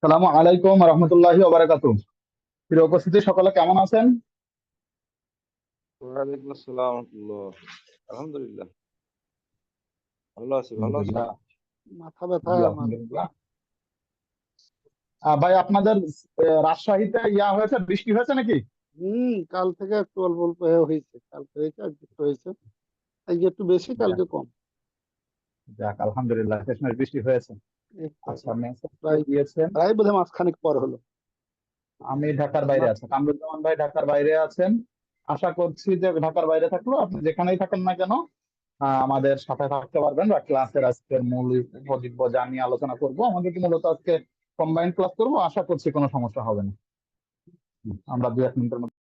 সালামু আলাইকুম রহমতুল্লাহি ওবারাকাতুহ। প্রিয় উপস্থিতি সকলে কেমন আছেন? ওয়ালাইকুম আসসালাম রহমতুল্লাহ। আলহামদুলিল্লাহ ভালো আছি। ভালো আছেন? আলহামদুলিল্লাহ। মাথা ব্যথা জি, আমার। আলহামদুলিল্লাহ। ভাই আপনাদের রাজশাহীতে হয়েছে, বৃষ্টি হয়েছে নাকি? কাল থেকে একটু অল্প অল্প হয়েছে, কালকে হয়েছে আজকে একটু হয়েছে, আজকে একটু বেশি যাক, কালকে কম। যাক, আলহামদুলিল্লাহ, শেষমেশ বৃষ্টি হয়েছে। একটু আচ্ছা, মেসেজ তো প্রায় দিয়েছেন। প্রায় বোধহয় মাসখানেক পর হলো। আমি ঢাকার বাইরে আছি, কামরুজ্জামান ভাই ঢাকার বাইরে আছেন। আশা করছি যে ঢাকার বাইরে থাকলেও আপনি যেখানেই থাকেন না কেন, আমাদের সাথে থাকতে পারবেন বা ক্লাসের আজকের মূল উপজীব্য যা নিয়ে আলোচনা করব, আমাদের মূলত আজকে কম্বাইন্ড ক্লাস করবো। আশা করছি কোনো সমস্যা হবে না। আমরা 2-1 মিনিটের মধ্যে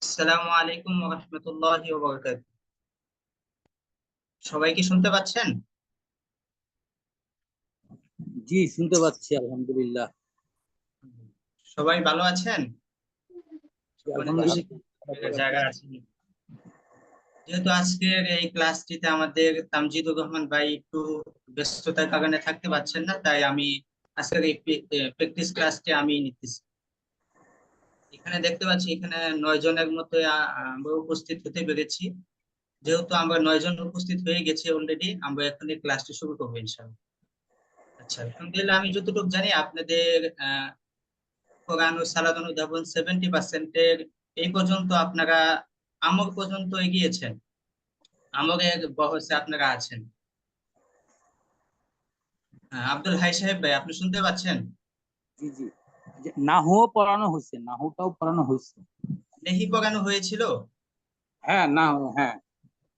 আসসালামু আলাইকুম ওয়া রাহমাতুল্লাহি ওয়া বারাকাতুহু। সবাই কি শুনতে পাচ্ছেন? জি, শুনতে পাচ্ছি আলহামদুলিল্লাহ। সবাই ভালো আছেন? আলহামদুলিল্লাহ। জায়গা আছে। যেহেতু আজকের এই ক্লাসটিতে আমাদের তামজিদুর রহমান ভাই একটু ব্যস্ততার কারণে থাকতে পারছেন না, তাই আমি আজকের এই প্র্যাকটিস ক্লাসটি আমি নিতেছি। এখানে দেখতে পাচ্ছি এখানে 9 জনের মতো আমরা উপস্থিত হতে পেরেছি। যেহেতু আমরা 9 জন উপস্থিত হয়ে গেছি অলরেডি, আমরা এখন এই ক্লাসটি শুরু করবো ইনশাআল্লাহ। আচ্ছা, আলহামদুলিল্লাহ, আমি যতটুকু জানি আপনাদের কোরআন ও সালাতুন উদ্ভাবন 70% এই পর্যন্ত আপনারা আমর পর্যন্ত এগিয়েছেন, আমরের বহসে আপনারা আছেন। আব্দুল হাই সাহেব ভাই, আপনি শুনতে পাচ্ছেন? জি জি, নাহুও পড়ানো হয়েছে, নাহুটাও পড়ানো হয়েছে। নেহি পড়ানো হয়েছিল? হ্যাঁ, নাহু, হ্যাঁ।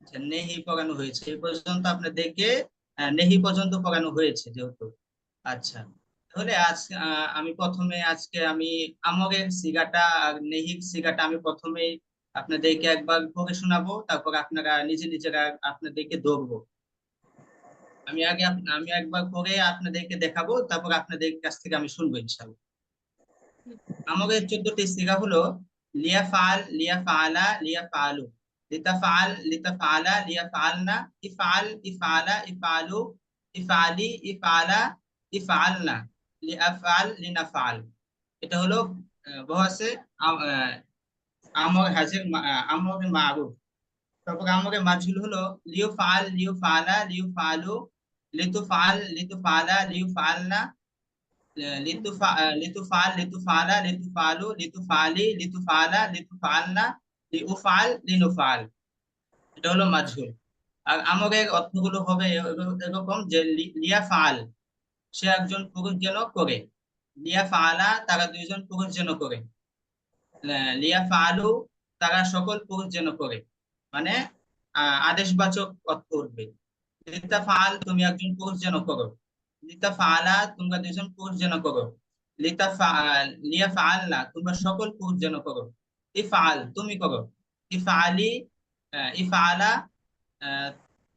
আচ্ছা, নেহি পড়ানো হয়েছে এই পর্যন্ত আপনাদেরকে, নেহি পর্যন্ত পড়ানো হয়েছে যেহেতু। আচ্ছা, তাহলে আমি প্রথমে আজকে আমি আমরের সিগাটা আর নেহির সিগাটা আমি প্রথমে আপনাদেরকে একবার পড়ে শোনাবো, তারপর আপনারা নিজেরা আপনাদেরকে ধরবো। আমি একবার পড়ে আপনাদেরকে দেখাবো, তারপর আপনাদের কাছ থেকে আমি শুনবো ইনশাআল্লাহ। আমরের 14টি সিগা হলো লিয়াফাল, লিয়াফালা, লিয়াফালু, লিতাফাল, লিতাফালা, লিয়াফালনা, ইফআল, ইফআলা, ইফআলু, ইফআলি, ইফআলা, ইফআলনা, লিআফআল, লিনাফআল। এটা হলো বহসে আমর হাজির, আমর মারুফ। তারপর আমরে মাজহুল হলো লিউফআল, লিউফআলা, লিউফআলু, লিতুফআল, লিতুফআলা, লিউফআলনা, লিতুফাল, লিতুফালা, লিতুফালু, লিতুফালি, লিতুফালা, লিতুফালনা, লিউফাল, লিনুফাল। এটা হলো মাজহুল। আর আমরের অর্থগুলো হবে এরকম যে লিয়াফাল, সে একজন পুরুষ যেন করে। লিয়াফালা, তারা দুইজন পুরুষ যেন করে। লিয়াফালু, তারা সকল পুরুষ যেন করে, মানে আদেশবাচক অর্থ উঠবে। লিতাফাল, তুমি একজন পুরুষ যেন করো। লিতাফালা, তোমরা দুজন পুরুষ যেন করো। লিয়াফালনা, তোমরা সকল পুরুষ যেন করো। ইফআল, তুমি করো। ইফআলি, ইফআলা,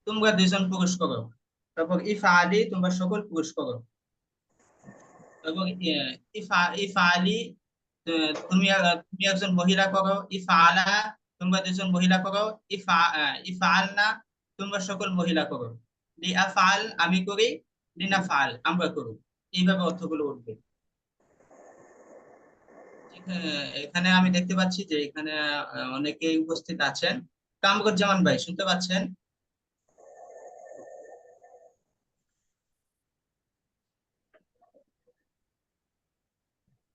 তোমরা দুজন পুরুষ করো। তারপর ইফআলি, তোমরা সকল পুরুষ করো। তারপর ইফআলি, তুমি একজন মহিলা করো। ইফআলা, তোমরা দুজন মহিলা করো। ইফআলনা, তোমরা সকল মহিলা করো। লিআফআল, আমি করি। লিনাফআল, আমরা করি। এইভাবে অর্থগুলো উঠবে। এখানে আমি দেখতে পাচ্ছি যে এখানে অনেকেই উপস্থিত আছেন। কামরুজ্জামান ভাই, শুনতে পাচ্ছেন?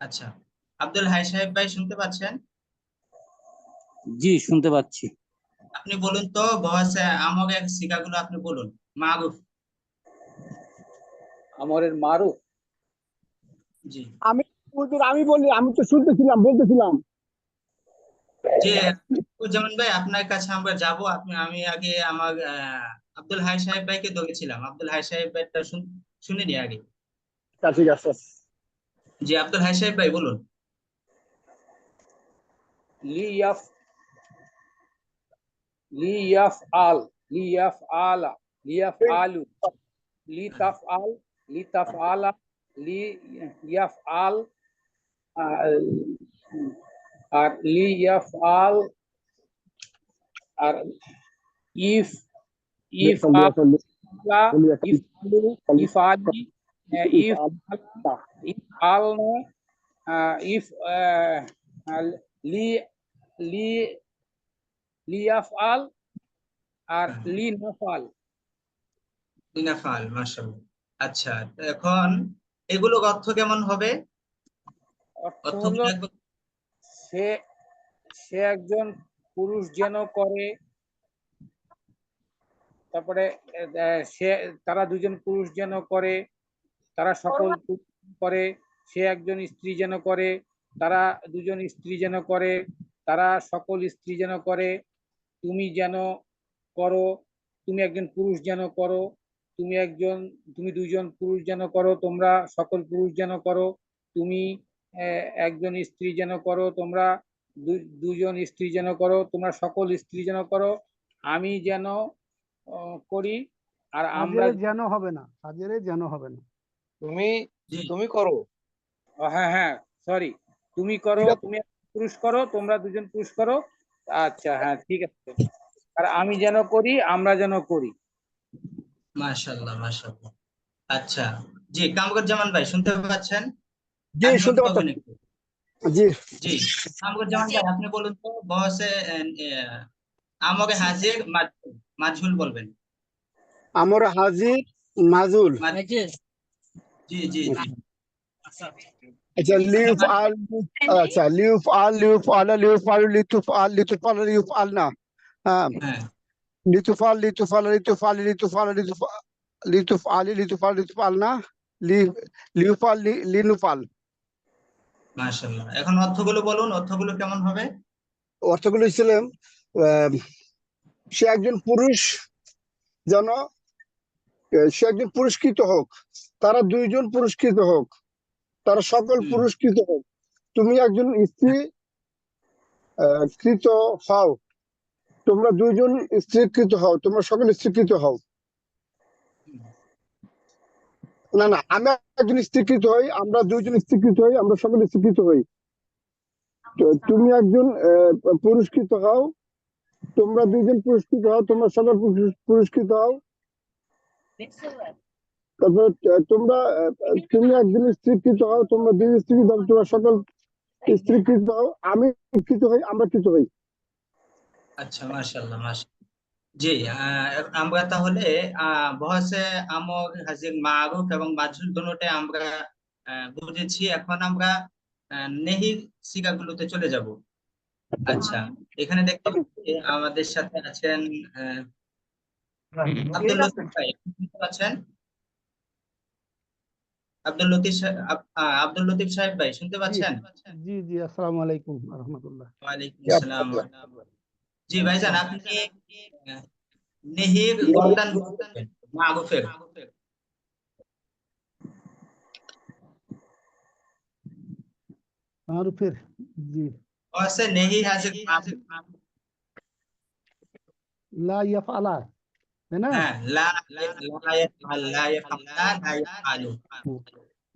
আচ্ছা, আব্দুল হাই সাহেব ভাই, শুনতে পাচ্ছেন? জি, শুনতে পাচ্ছি। আপনি বলুন তো বহসে আমরের সিগাগুলো আপনি বলুন। মারুফ। আমরের মারুফ। জি আমি বলি, আমি তো শুনতেছিলাম, বলতেছিলাম। জি, যেমন ভাই আপনার কাছে আমরা যাব। আমি আগে আমার আব্দুল হাই সাহেব ভাইকে ধরেছিলাম। আব্দুল হাই সাহেব ভাইটা শুনিনি আগে। ঠিক আছে। জি, আব্দুল হাই সাহেব ভাই বলুন। লিয়াফ, লিয়াফআল, লিয়াফআলা, লিয়াফআলু, লিতাফআল, লিতাফআলা, লিয়াফআল, আর লিয়াফআল, আর ইফআলা, ইফআলু, ইফআলি, ইফআলনা, লিয়াফআল, আর লিনাফআল। লিনাফাল, মাশাআল্লাহ। আচ্ছা, তো এখন এগুলোর অর্থ কেমন হবে? অর্থ অর্থগুলো হলো একবার সে সে একজন পুরুষ যেন করে, তারপরে তারা দুজন পুরুষ যেন করে, তারা সকল পুরুষ করে। সে একজন স্ত্রী যেন করে, তারা দুজন স্ত্রী যেন করে, তারা সকল স্ত্রী যেন করে। তুমি যেন করো, তুমি একজন পুরুষ যেন করো, তুমি দুজন পুরুষ যেন করো, তোমরা সকল পুরুষ যেন করো। তুমি একজন স্ত্রী যেন করো, তোমরা দুজন স্ত্রী যেন করো, তোমরা সকল স্ত্রী যেন করো। আমি যেন করি, আর আমরা যেন হবে না, হাজিরে যেন হবে না। তুমি জি তুমি করো। হ্যাঁ হ্যাঁ, সরি, তুমি করো, ঠিক আছে। তুমি পুরুষ করো, তোমরা দুজন পুরুষ করো। আচ্ছা, হ্যাঁ, ঠিক আছে। আর আমি যেন করি, আমরা যেন করি। মাশাআল্লাহ, মাশাআল্লাহ। আচ্ছা, জি কামরুজ্জামান ভাই, শুনতে পাচ্ছেন? জি, আনমিউট শুনতে করবেন পাচ্ছি। একটু। জি, জি, কামরুজ্জামান ভাই, আপনি বলুন তো বহসে আমরে হাজির মাজহুল বলবেন। আমরা হাজির, মাজুল। জি জি জি। আচ্ছা লিউফ আল, আচ্ছা লিউফ আল, লিউফ আলা, লিউফ আলু, লিতুফ আল, লিতুফ আল, লিউফ আল না, হ্যাঁ, হ্যাঁ, লিতুফ আল, লিতুফ আল, লিতুফ আল, লিতুফ আল, লিতুফ লিতুফ আলি, লিতুফ আল, লিতুফ আল না, লিউফ আল, লিনুফ আল। মাশাআল্লাহ। এখন অর্থগুলো বলুন, অর্থগুলো কেমন হবে? অর্থগুলো ছিল সে একজন পুরুষ যেন সে একজন পুরস্কৃত হোক, তারা দুইজন পুরস্কৃত হোক, তারা সকল হুম, পুরস্কৃত হোক, তুমি একজন স্ত্রী কৃত হও, তোমরা দুইজন স্ত্রীকৃত হও, তোমরা সকল স্ত্রীকৃত হও। হুম। না না, আমি একজন স্ত্রীকৃত হই, আমরা দুইজন স্ত্রীকৃত হই, আমরা সকল স্ত্রীকৃত হই। তো তুমি একজন পুরস্কৃত হও, তোমরা দুইজন পুরস্কৃত হও, তোমরা সকল পুরস্কৃত হও। তারপর তুমি একজন স্ত্রীকৃত হও, তোমরা দুই স্ত্রীকৃত হও, তোমরা সকল স্ত্রীকৃত হও, আমি কৃত হই, আমরা কৃত হই। আচ্ছা, মাশাআল্লাহ, মাশাআল্লাহ। জি, আমরা তাহলে বহসে আমর, হাজির, মারুফ এবং মাজহুল দুটোটাই আমরা বুঝেছি। এখন আমরা নেহির সিগাগুলোতে চলে যাব। আচ্ছা, এখানে দেখতে পাচ্ছি আমাদের সাথে আছেন আব্দুল লতিফ ভাই, আপনি শুনতে পাচ্ছেন? আব্দুল লতিফ সাহেব ভাই শুনতে জি পাচ্ছেন? জি জি, আসসালামু আলাইকুম রাহমাতুল্লাহ। ওয়ালাইকুম আসসালাম। জি ভাইজান, আপনি নেহির গর্দান বলবেন, মারুফের। মারুফের, জি। বহসে নেহি হাজির মারুফ। লা ইয়াফআলা, তাই না? হ্যাঁ, লা ইয়াফআল, লা ইয়াফআলা, লা ইয়াফআলু।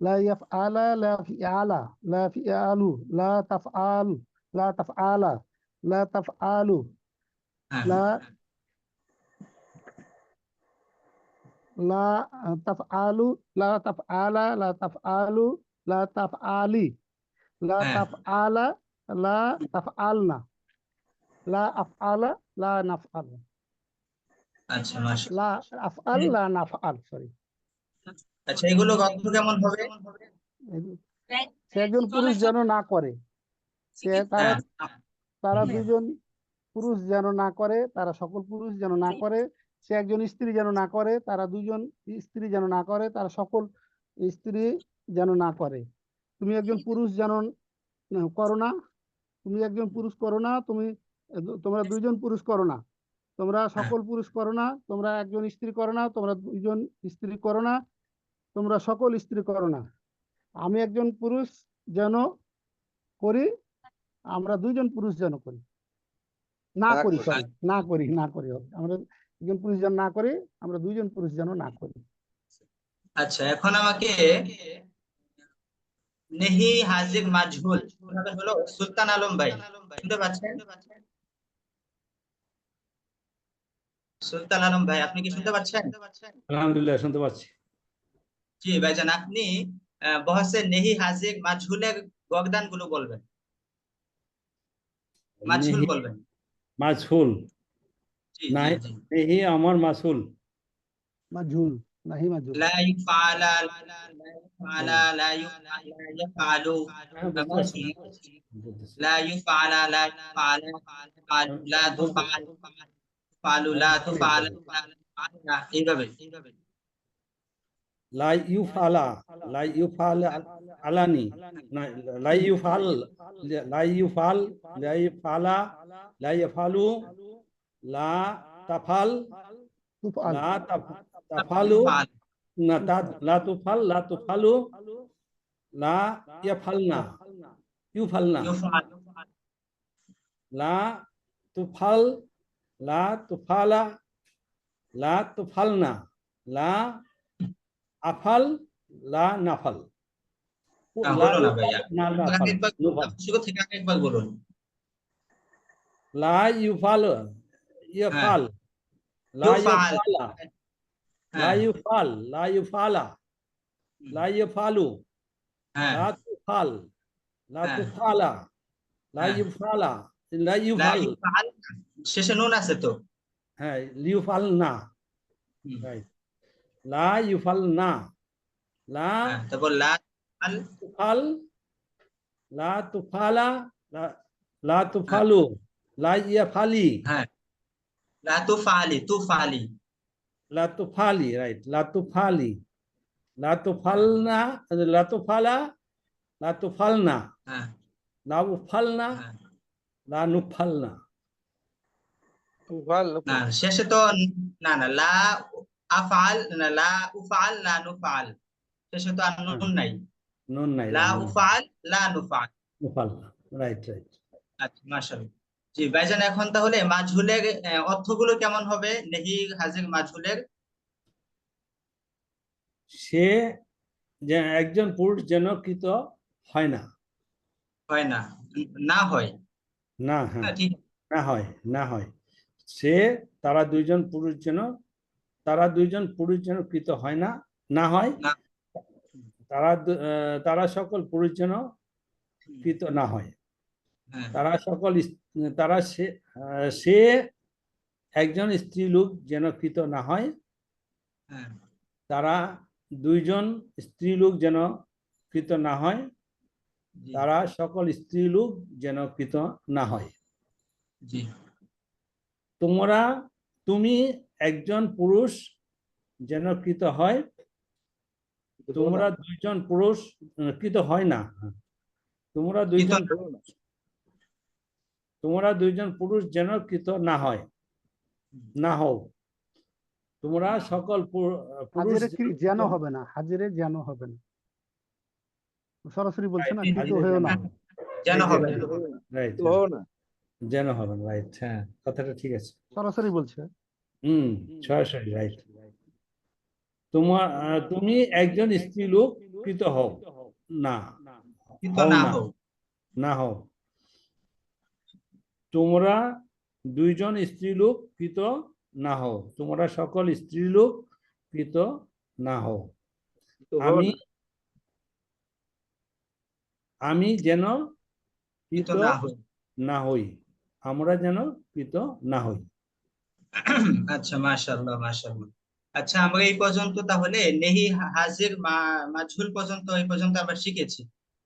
লা ইয়াফআলা, লা ফিআলা, লা ফিআলু, লা তাফআল, লা তাফআলা, লা তাফআলু, হ্যাঁ, লা লা তাফআলু, লা তাফআলা, লা তাফআলু, লা তাফআলি, লা হ্যাঁ। তাফআলা, লা তাফআলনা, লা আফআলা, লা নাফআল, আচ্ছা, মাশাআল্লাহ। লা আফআল, লা নাফআল, সরি। আচ্ছা, এগুলো অর্থ কেমন হবে? সে একজন পুরুষ যেন না করে, তারা হ্যাঁ, তারা দুজন পুরুষ যেন না করে, তারা সকল পুরুষ যেন না করে, সে একজন স্ত্রী যেন না করে, তারা দুজন স্ত্রী যেন না করে, তারা সকল স্ত্রী যেন না করে। তুমি একজন পুরুষ যেন করো না, তুমি একজন পুরুষ করো না, তোমরা দুইজন পুরুষ করো না, তোমরা সকল পুরুষ করো না, তোমরা একজন স্ত্রী করো না, তোমরা দুইজন স্ত্রী করো না, তোমরা সকল স্ত্রী করো না। আমি একজন পুরুষ যেন করি, আমরা দুইজন পুরুষ যেন করি, না করি, সরি, না করি হবে, আমরা একজন পুরুষ যেন না করি, আমরা দুইজন পুরুষ যেন না করি। আচ্ছা, এখন আমাকে নেহি হাজির মাজহুল কিভাবে হলো সুলতান আলম ভাই শুনতে পাচ্ছেন? সুলতান আলম ভাই, আপনি কি শুনতে পাচ্ছেন? আলহামদুলিল্লাহ শুনতে পাচ্ছি। জি ভাইজান, আপনি বহসে নেহি হাজির মাজহুলের গর্দান গুলো বলবেন, মাজহুল নেহি বলবেন। মাজহুল, জি জি জি। নেহি আমার মাসুল, মাজহুল, নাহি মাজহুল। লা ইফআলা, লা ইফআলা, লা ইফআলু, লা ইফআলা, লা ইফআলা, লা তুফআল, ফালু, লা তুফআল, এইভাবে। লা ইউফআলা, লা ইউফআল আলানি, লা ইউফআল, লা ইউফআল, লা ইউফআলা, লা ইউফআলু, লা তাফাল, তুফআল, লা তাফালু, না লা তুফাল, লা তুফালু, লা ইয়াফালনা, ইউফালনা, ইউফআল, লা তুফাল, লা তুফালা, লা তুফালনা, লা আফাল, লা নাফাল, লা হলো না ভাইয়া, না নাফাল, আরেকবার শুরু থেকে আরেকবার বলুন। লা ইউফাল, হ্যাঁ, ইয়াফাল, লা ইউফআল, ইউফালা, লা হ্যাঁ ইউফাল, লা ইউফালা, লা ইউফালু, হ্যাঁ লা তুফাল, লা হ্যাঁ তুফালা, লা হ্যাঁ। ইউফালা, লা লা ইউফাল, ইউফআল, শেষে নুন আছে তো। হ্যাঁ ইউফাল না, হুম, রাইট, লা ইউফাল না, লা হ্যাঁ, তারপর লা তুফআল, তুফাল, লা তুফালা, লা তুফালু, লা ইয়াফালি, হ্যাঁ, লা তুফালি, তুফালি। লা তুফালি, রাইট, লা তুফালি, লা তুফালনা, লা তুফালা, লা তুফালনা, হ্যাঁ, লা উফালনা, হ্যাঁ। লা নুফালনা। তুফাল না, শেষে তো না, না, লা আফআল, না, লা উফআল, লা নুফআল। শেষে তো আর নুন নাই। নুন নাই, লা উফআল, লা নুফআল। নুফালনা, রাইট রাইট। আচ্ছা, মাশাআল্লাহ। জি ভাইজান, এখন তাহলে মাজহুলের অর্থগুলো কেমন হবে? নেহি, হাজির, মাজহুলের। সে যে একজন পুরুষ যেন কৃত হয় না, হয় না, না হয়। না, হ্যাঁ, হ্যাঁ, ঠিক। না হয়, না হয়। সে তারা দুইজন পুরুষ যেন, তারা দুইজন পুরুষ যেন কৃত হয় না, না হয়। না। তারা সকল পুরুষ যেন কৃত না হয়। হ্যাঁ, তারা সকল তারা সে একজন স্ত্রী লোক যেন কৃত না হয়। হ্যাঁ। তারা দুইজন স্ত্রী লোক যেন কৃত না হয়। জি, তারা সকল স্ত্রী লোক যেন কৃত না হয়। জি। তুমি একজন পুরুষ যেন কৃত হয়। তোমরা দুইজন পুরুষ কৃত হয় না। তোমরা দুইজন পুরুষ যেন কৃত না হয়, না হও। তোমরা সকল পুরুষ হাজিরে যেন হবে না, হাজিরে যেন হবে না, সরাসরি বলছে না, কৃত হয়েও না। যেন হবে। রাইট, হলো না। যেন হবে না, রাইট, হ্যাঁ, কথাটা ঠিক আছে। সরাসরি বলছে। সরাসরি, রাইট। তুমি একজন স্ত্রী লোক কৃত হও না, কৃত হও না না, হও। না হও। তোমরা দুইজন স্ত্রী লোক কৃত না হও। তোমরা সকল স্ত্রী লোক কৃত না হও। আমি যেন কৃত কৃত না হই। না হই, আমরা যেন কৃত না হই। আচ্ছা, মাশাআল্লাহ, মাশাআল্লাহ। আচ্ছা, আমরা এই পর্যন্ত তাহলে নেহি, হাজির, মাজহুল পর্যন্ত, এই পর্যন্ত আমরা শিখেছি।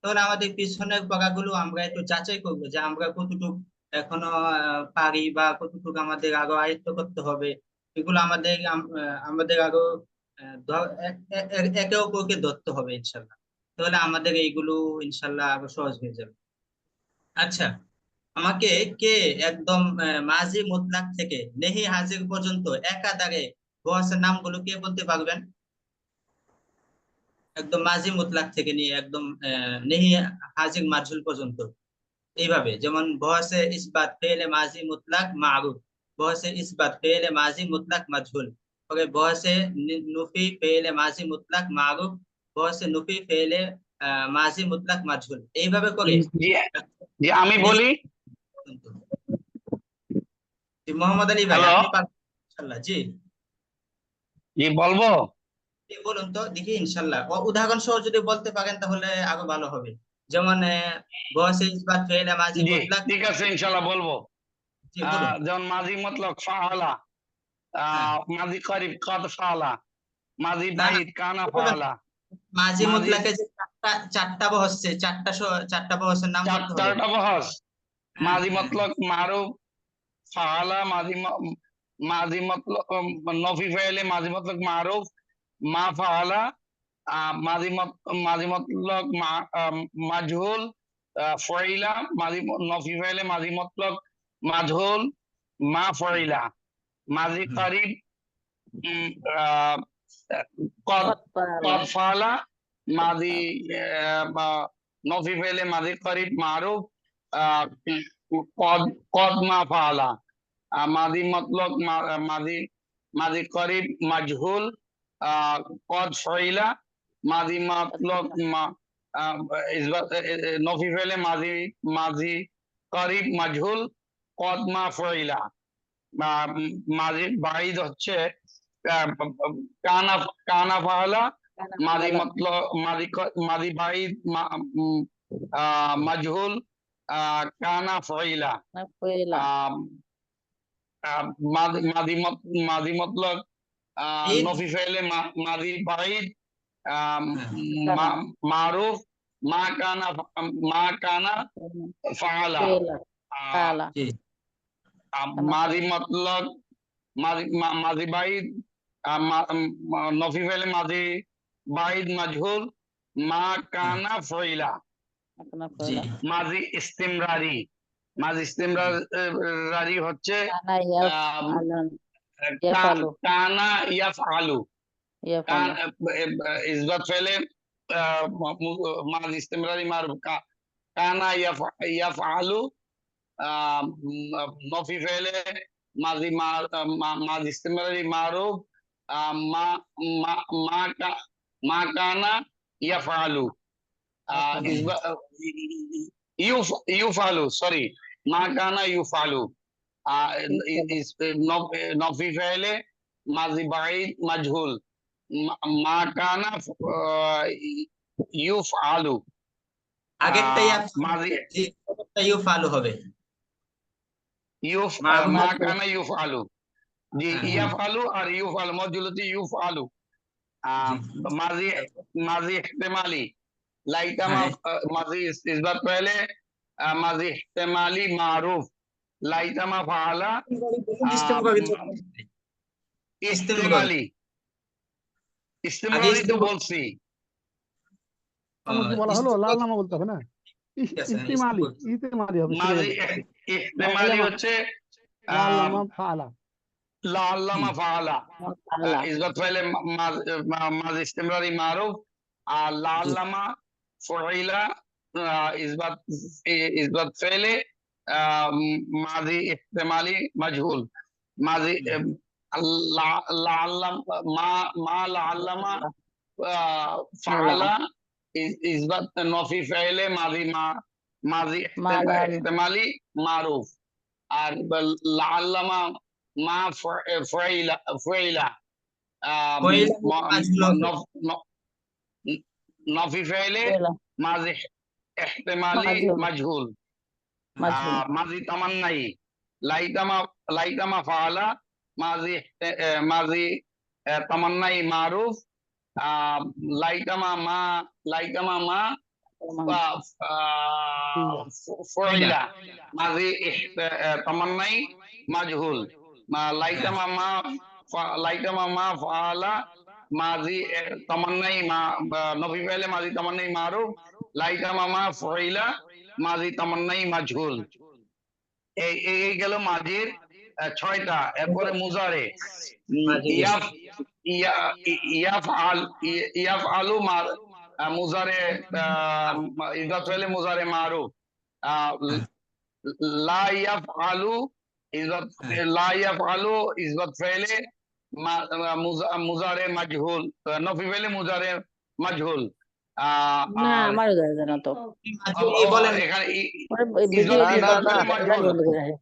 তাহলে আমাদের পিছনের পড়াগুলো আমরা একটু যাচাই করবো যে আমরা কতটুকু এখনো পারি, বা কতটুকু আমাদের আরো আয়ত্ত করতে হবে। এগুলো আমাদের আরো একে অপরকে ধরতে হবে ইনশাল্লাহ। তাহলে আমাদের এইগুলো ইনশাল্লাহ আরো সহজ হয়ে যাবে। আচ্ছা, আমাকে কে একদম মাঝি মুতলাক থেকে নেহি হাজির পর্যন্ত একাধারে বসের নামগুলো কে বলতে পারবেন? একদম মাঝি মুতলাক থেকে নিয়ে একদম নেহি হাজির মাজহুল পর্যন্ত। এইভাবে, যেমন বসে ইসবাত ফেলে মাঝি মুতলাক মারুফ, বসে ইসবাত ফেলে মাঝি মুতলাক মাজহুল, ওকে বসে নুফি ফেলে মাঝি মুতলাক মারুফ, বসে নুফি ফেলে মাঝি মুতলাক মাজহুল, এইভাবে করে। জি, আমি বলি। জি, মোহাম্মদ আলী ভাই, হ্যালো, আপনি পারবেন ইনশাআল্লাহ? জি, জি বলবো। জি, বলুন তো দেখি ইনশাআল্লাহ। উদাহরণ সহ যদি বলতে পারেন তাহলে আরো ভালো হবে। যেমন বসে ইসবাত ফেলে মাঝি জি, মুতলাক। ঠিক আছে, ইনশাল্লাহ বলবো। জি, বলুন। যেমন মাজি মতলব ফাআলা, হ্যাঁ। মাজি করিব কদ ফাআলা, মাজি না, না, বাইদ কানা ফাআলা, মাঝি মাজি মুতলাকে যে চারটা বহস, চারটা বহসের নাম বলতে হবে। চারটা বহস। হ্যাঁ, মাজি হ্যাঁ। মতলব মারুফ ফাআলা, মাজি মতলব নফি ফাইলে মাজি মতলব মারুফ মা ফাআলা, মাজি মতলব মাজহুল ফাইলা, মাজি নফি ফাইলে মাজি মতলব মাজহুল মা ফাইলা, মাজি করিব কদ ফাআলা, মাজি নফি ফাইলে মাজি করিব মারুফ কদ মা ফাআলা, মাজি মতলব মাজি করিব মাজহুল কদ ফাইলা, মাজি মতলব নফি ফাইলে মাজি করিব মাজহুল কদ মা ফাইলা। মাজি বাইদ হচ্ছে কানা কানা ফাআলা, মাজি মতলব মাজি বাইদ মাজহুল কানা ফাইলা। মাজি মতলব নফি ফাইলে মাজি বাইদ মারুফ মা কানা ফাআলা فعلا আহ, فعلا জি মাজি মতলব মাজি বাইদ নফি ফেলে মাজি বাইদ মাজহুল মা কানা ফইলা أكنا জি فعلا মাজি ইস্তিমরারি হচ্ছে أنا আহ, يفعل কানা ইয়াফআলু يفعل ইসবাত ফেলে মাজি ইস্তিমরারি মারুফ কানা ইয়াফআলু নফি ফেলে মাজি ইস্তিমরারি মারুফ মা মা মা কা- মা কানা ইয়াফআলু ইউফালু সরি মা কানা ইউফালু নফি ফেলে মাজি বাইদ মাজহুল মা কানা ইউফআলু আগেরটাই মাজি জি পরেরটা ইউফালু হবে মা মারুফ। কানা ইউফআলু জি হ্যাঁ। ইয়াফআলু আর ইউফআলু মজুলতি ইউফআলু জি মাজি মাজি ইহতিমালি লাইতামা হ্যাঁ। মাজি ইসবাত পহলে মাজি ইহতিমালি মারুফ লাইতামা ফাআলা ইস্তেমরারি ইস্তেমালি ইস্তেমালি তো বলছি আমার কি বলা হলো লাল নামা বলতে হবে না ঠিক আছে, হ্যাঁ, ইস্তিমালি ইস্তেমরারি। ইস্তিমালি হবে মাজি শিখে ইহতিমালি হচ্ছে লাল নামা ফালা লাল্লামা ফাআলা فعلا ইসবাত পহলে মাজি ইস্তেমালি মারুফ আর লাল্লামা ফুইলা ইসবাত ফেলে মাজি ইহতিমালি মাজহুল মাজি লাআল্লাম মা লাআল্লামা ফাআলা ইসবাত নফি ফেলে মাজি মা লাল। ইহতিমালি মারুফ আর লাআল্লামা মা ফুইলা ফুইলা মাজহুল হবে। নফি ফেলে فعلا মাজি ইহতিমালি মাজহুল। মাজহুল مجهول মাজি তামান্নাই লাইতামা ফাআলা মাজি তামান্নাই মারুফ লাইতামা মা ফুইলা মাজি তামান্নাই মাজহুল লাইতামা মা ফাআলা মাজি তামান্নাই নফি ফেলে মাজি তামান্নাই মারুফ লাইতামা মা ফুইলা মাজি তামান্নাই মাজহুল এই গেল মাজির 6টা এরপরে মুজারে মাজির। ইয়াফআলু মুজারে ইজাত ফেলে মুজারে মারুফ লা ইয়াফআলু ইজবাত ফেলে মুজারে মাজহুল নফি ফেলে মুজারে মাজহুল না আর আমারও জানা না তো এই বলেন এখানে ওরে ভিডিও ইজবাত দিয়ে ইজবাত দাও ফেলে না মাজহুল বন্ধ করে রাখে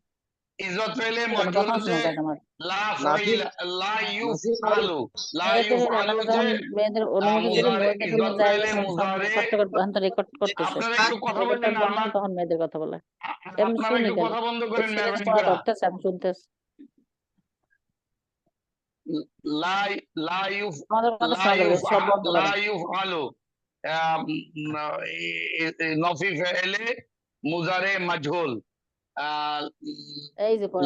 ইজবাত ফেলে কোনো মাজহুল কথা হচ্ছে শোনা যায় না আমার লা ফাইলা লা ইউফআলু মেয়েদের হচ্ছে যখন মেয়েদের অনুমতি দিলে মুজারে মেয়েদের রুমে ইজবাত যায় ফেলে যখন মুজারে কষ্ট করে আন্তরিক রেকর্ড করতেছে আপনারা একটু কথা রেকর্ডটা বলবেন না বললাম আমার তখন মেয়েদের কথা বলে এমনি আপনারা শুনি একটু কেন কথা বন্ধ করেন ছেলেদের মেহরবানি পড়া করে ধরতেছে আমি শুনতেছি লা লা ইউফ আমাদের কথা লা শোনা যাবে ইউফ সব বন্ধ লা করে ইউফআলু নফি ফেলে মুজারে মাজহুল এই যে পড়া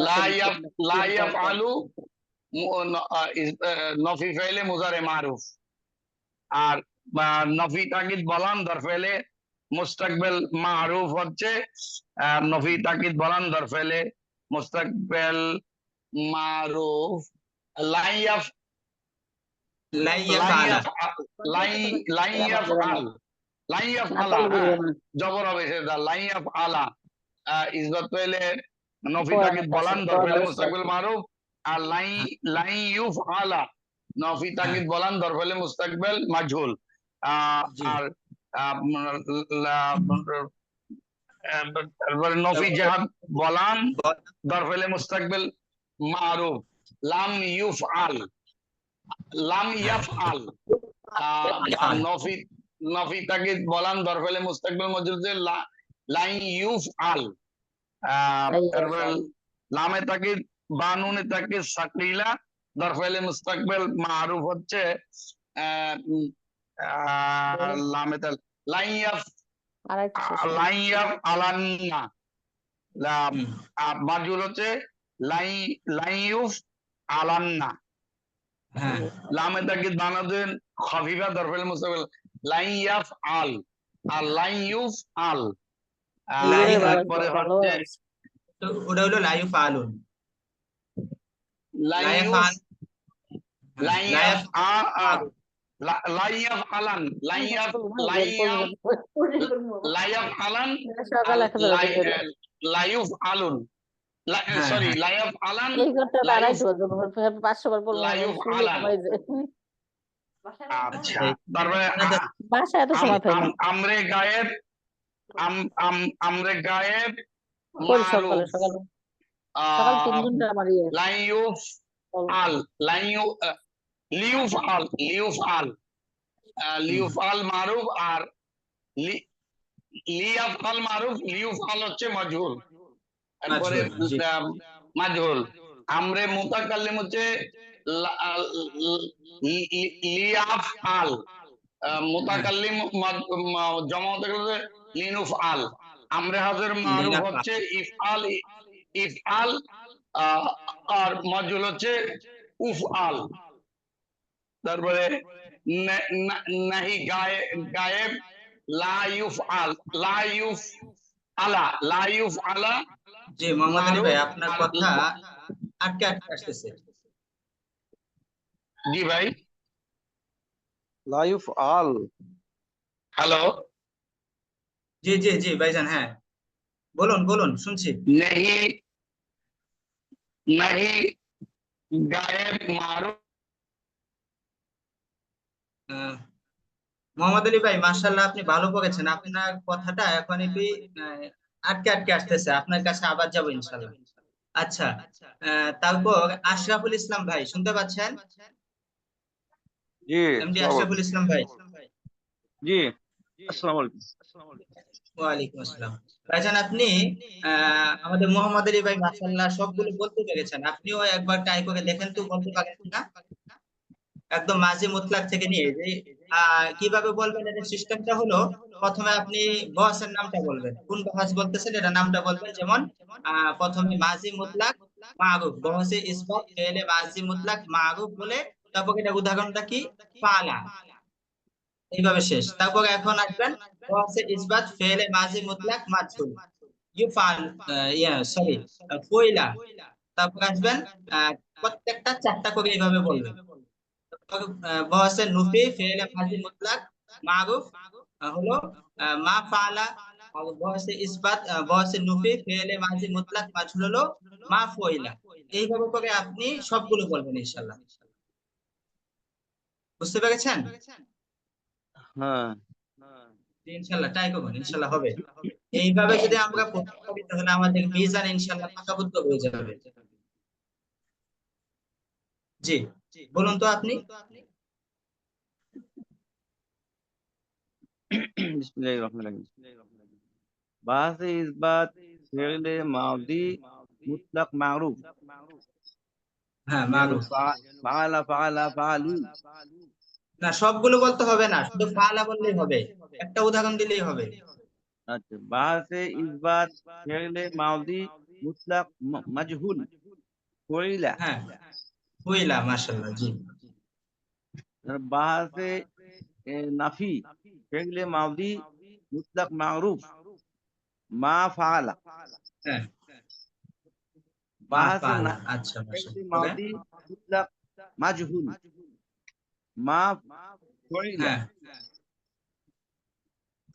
লা ইয়াফআলু নফি ফেলে মুজারে মারুফ আর নফি তাকিদ বলান দর ফেলে মুস্তাকবেল মারুফ হচ্ছে নফি তাকিদ বলান দর ফেলে মুস্তাকবেল মারুফ লাইয়াফ জবর হবে সেটা লাইয়াফ আলা ইজবাত পেলে নফি তাকিদ বলান দর ফেলে মুস্তাকবেল মারুফ আর লাইয়ুফ আলা নফি তাকিদ বলান দর ফেলে মুস্তাকবেল মাজহুল আর নফি জাহাদ বলান দর ফেলে মুস্তাকবেল মারুফ লাম ইউফআল লাম ইয়াফআল নফি তাকিদ বলান দর ফেলে মুস্তাকবিল মজরুদ লাইন ইউফআল তারপর লামে তাকিদ বানুনে তাকিদ সাকিলা দর ফেলে মুস্তাকবিল মারুফ হচ্ছে লামে তাল লাইন আড়াইটা শেষ হবে। লাই ইয়াফ আলান্না হুম, মাজহুল হচ্ছে লাই লাই ইউফ আলান্না হ্যাঁ লামে তাকিদ বানাবেন খাফিফা দরফেল মুস্তাকিল লাই ইয়াফ আল আর লাই ইউফ আল লাই এবারে ভালো তারপরে ভালো হচ্ছে আছে। তো ওটা হলো লাইফ আলুন, লাই লাইফ ইউফ আল, হ্যাঁ লাই লাইফ ইয়াফ লাই ইয়াফ আলান লাই ইয়াফ লাই বের ইয়াফ করবো। লাই ইয়াফ আলান সকাল একটা ধরে লাই দিতে লাইউফ আলুন হ্যাঁ সরি হ্যাঁ লাইফ আলান এই ঘরটা লাইফ আড়াইশো বার বলবো, 500 বার বলবো, আমার লাইফ শুনলে আলান ঘুমাই যায়। আচ্ছা এই তারপরে বাসায় এত সময় পাই না। আমরে গায়েব আমরে গায়েব করি সকালে মারুফ সকালে সকাল 3 ঘন্টা আমার ইয়ে লাইউফ আল লাইউ লিউফ আল লিউফ আল লিউফ আল মারুফ আর লিয়াফ আল মারুফ লিউফ আল হচ্ছে মাজহুল তারপরে মাজহুল, জি। মাজহুল আমরে মুতাকাল্লিম হচ্ছে লিয়াফ আল মুতাকাল্লিম জমা হতে গেলে লিনুফ আল আমরে হাজের মারুফ লিনাফা, হচ্ছে ইফআল ইফআল আর মাজহুল হচ্ছে উফআল তারপরে নাহি গায়েব লা ইউফআল লা ইউফ আলা লা ইউফআলা জি মোহাম্মদ আলী ভাই মারুফ আপনার কথা আটকে আটকে আসতেছে। জি ভাই লাইফ আল হ্যালো জি জি জি ভাইজান, হ্যাঁ বলুন বলুন শুনছি। नहीं नहीं गायब मारूफ আহ, মোহাম্মদ আলী ভাই মাশাআল্লাহ আপনি ভালো করেছেন, আপনার কথাটা এখন একটু আটকে আটকে আসতেছে, আপনার কাছে আবার যাবো ইনশাল্লাহ। আচ্ছা, তারপর আশরাফুল ইসলাম ভাই শুনতে পাচ্ছেন? জি এমডি আশরাফুল ইসলাম ভাই, জি আসসালামু আলাইকুম। ওয়ালাইকুম আসসালাম। ভাইজান আপনি আমাদের মোহাম্মদ আলী ভাই মাশাআল্লাহ সবগুলো বলতে পেরেছেন, আপনিও একবার ট্রাই করে দেখেন তো বলতে পারেন কিনা। একদম মাঝি মুতলাক থেকে নিয়ে যে কিভাবে বলবেন এর সিস্টেমটা হলো, প্রথমে আপনি বসের নামটা বলবেন, কোন বস বলতেছেন এটা নামটা বলবেন। যেমন প্রথমে মাঝি মুতলাক মারুফ, বসে ইসবাত ফেলে মাঝি মুতলাক মারুফ বলে তারপর এটা উদাহরণটা কি ফালা, এইভাবে শেষ। তারপর এখন আসবেন বসে ইসবাত ফেলে মাঝি মুতলাক মাজহুল ইউফাল, সরি ফইলা। তারপর আসবেন আহ, প্রত্যেকটা 4টা করে এইভাবে বলবেন। বহসে নুফি ফেলে মাজি মুতলাক মারুফ হলো মা ফালা, আর বহসে ইসবাত বহসে নুফি ফেলে মাজি মুতলাক মাজহুল হলো মা ফইলা। এইভাবে করে আপনি সবগুলো বলবেন ইনশাআল্লাহ। বুঝতে পেরেছেন? হ্যাঁ জি, ইনশাআল্লাহ ট্রাই করবেন, ইনশাআল্লাহ হবে। এইভাবে যদি আমরা করতে পারি তাহলে আমাদের মিজান ইনশাআল্লাহ পাকাপোক্ত হয়ে যাবে। জি বলুন তো আপনি। बिस्मिल्लाहिर रहमानिर रहीम बास इस्बात फि'ल मादी मुतलक मारूफ হ্যাঁ यानी মারুফ, फाला फाला फालू না সবগুলো বলতে হবে না, শুধু ফালা বললেই হবে, একটা উদাহরণ দিলেই হবে। अच्छा बास इस्बात फि'ल मादी मुतलक मजहूल फुइला হ্যাঁ হুইলা, মাশাআল্লাহ, জি। बास नफी फि'ल मादी मुतलक मारूफ मा फाला হ্যাঁ মা बास ফালা, আচ্ছা फि'ल মাশাআল্লাহ, ওকে। मादी मुतलक मजहूल मा फुइला হ্যাঁ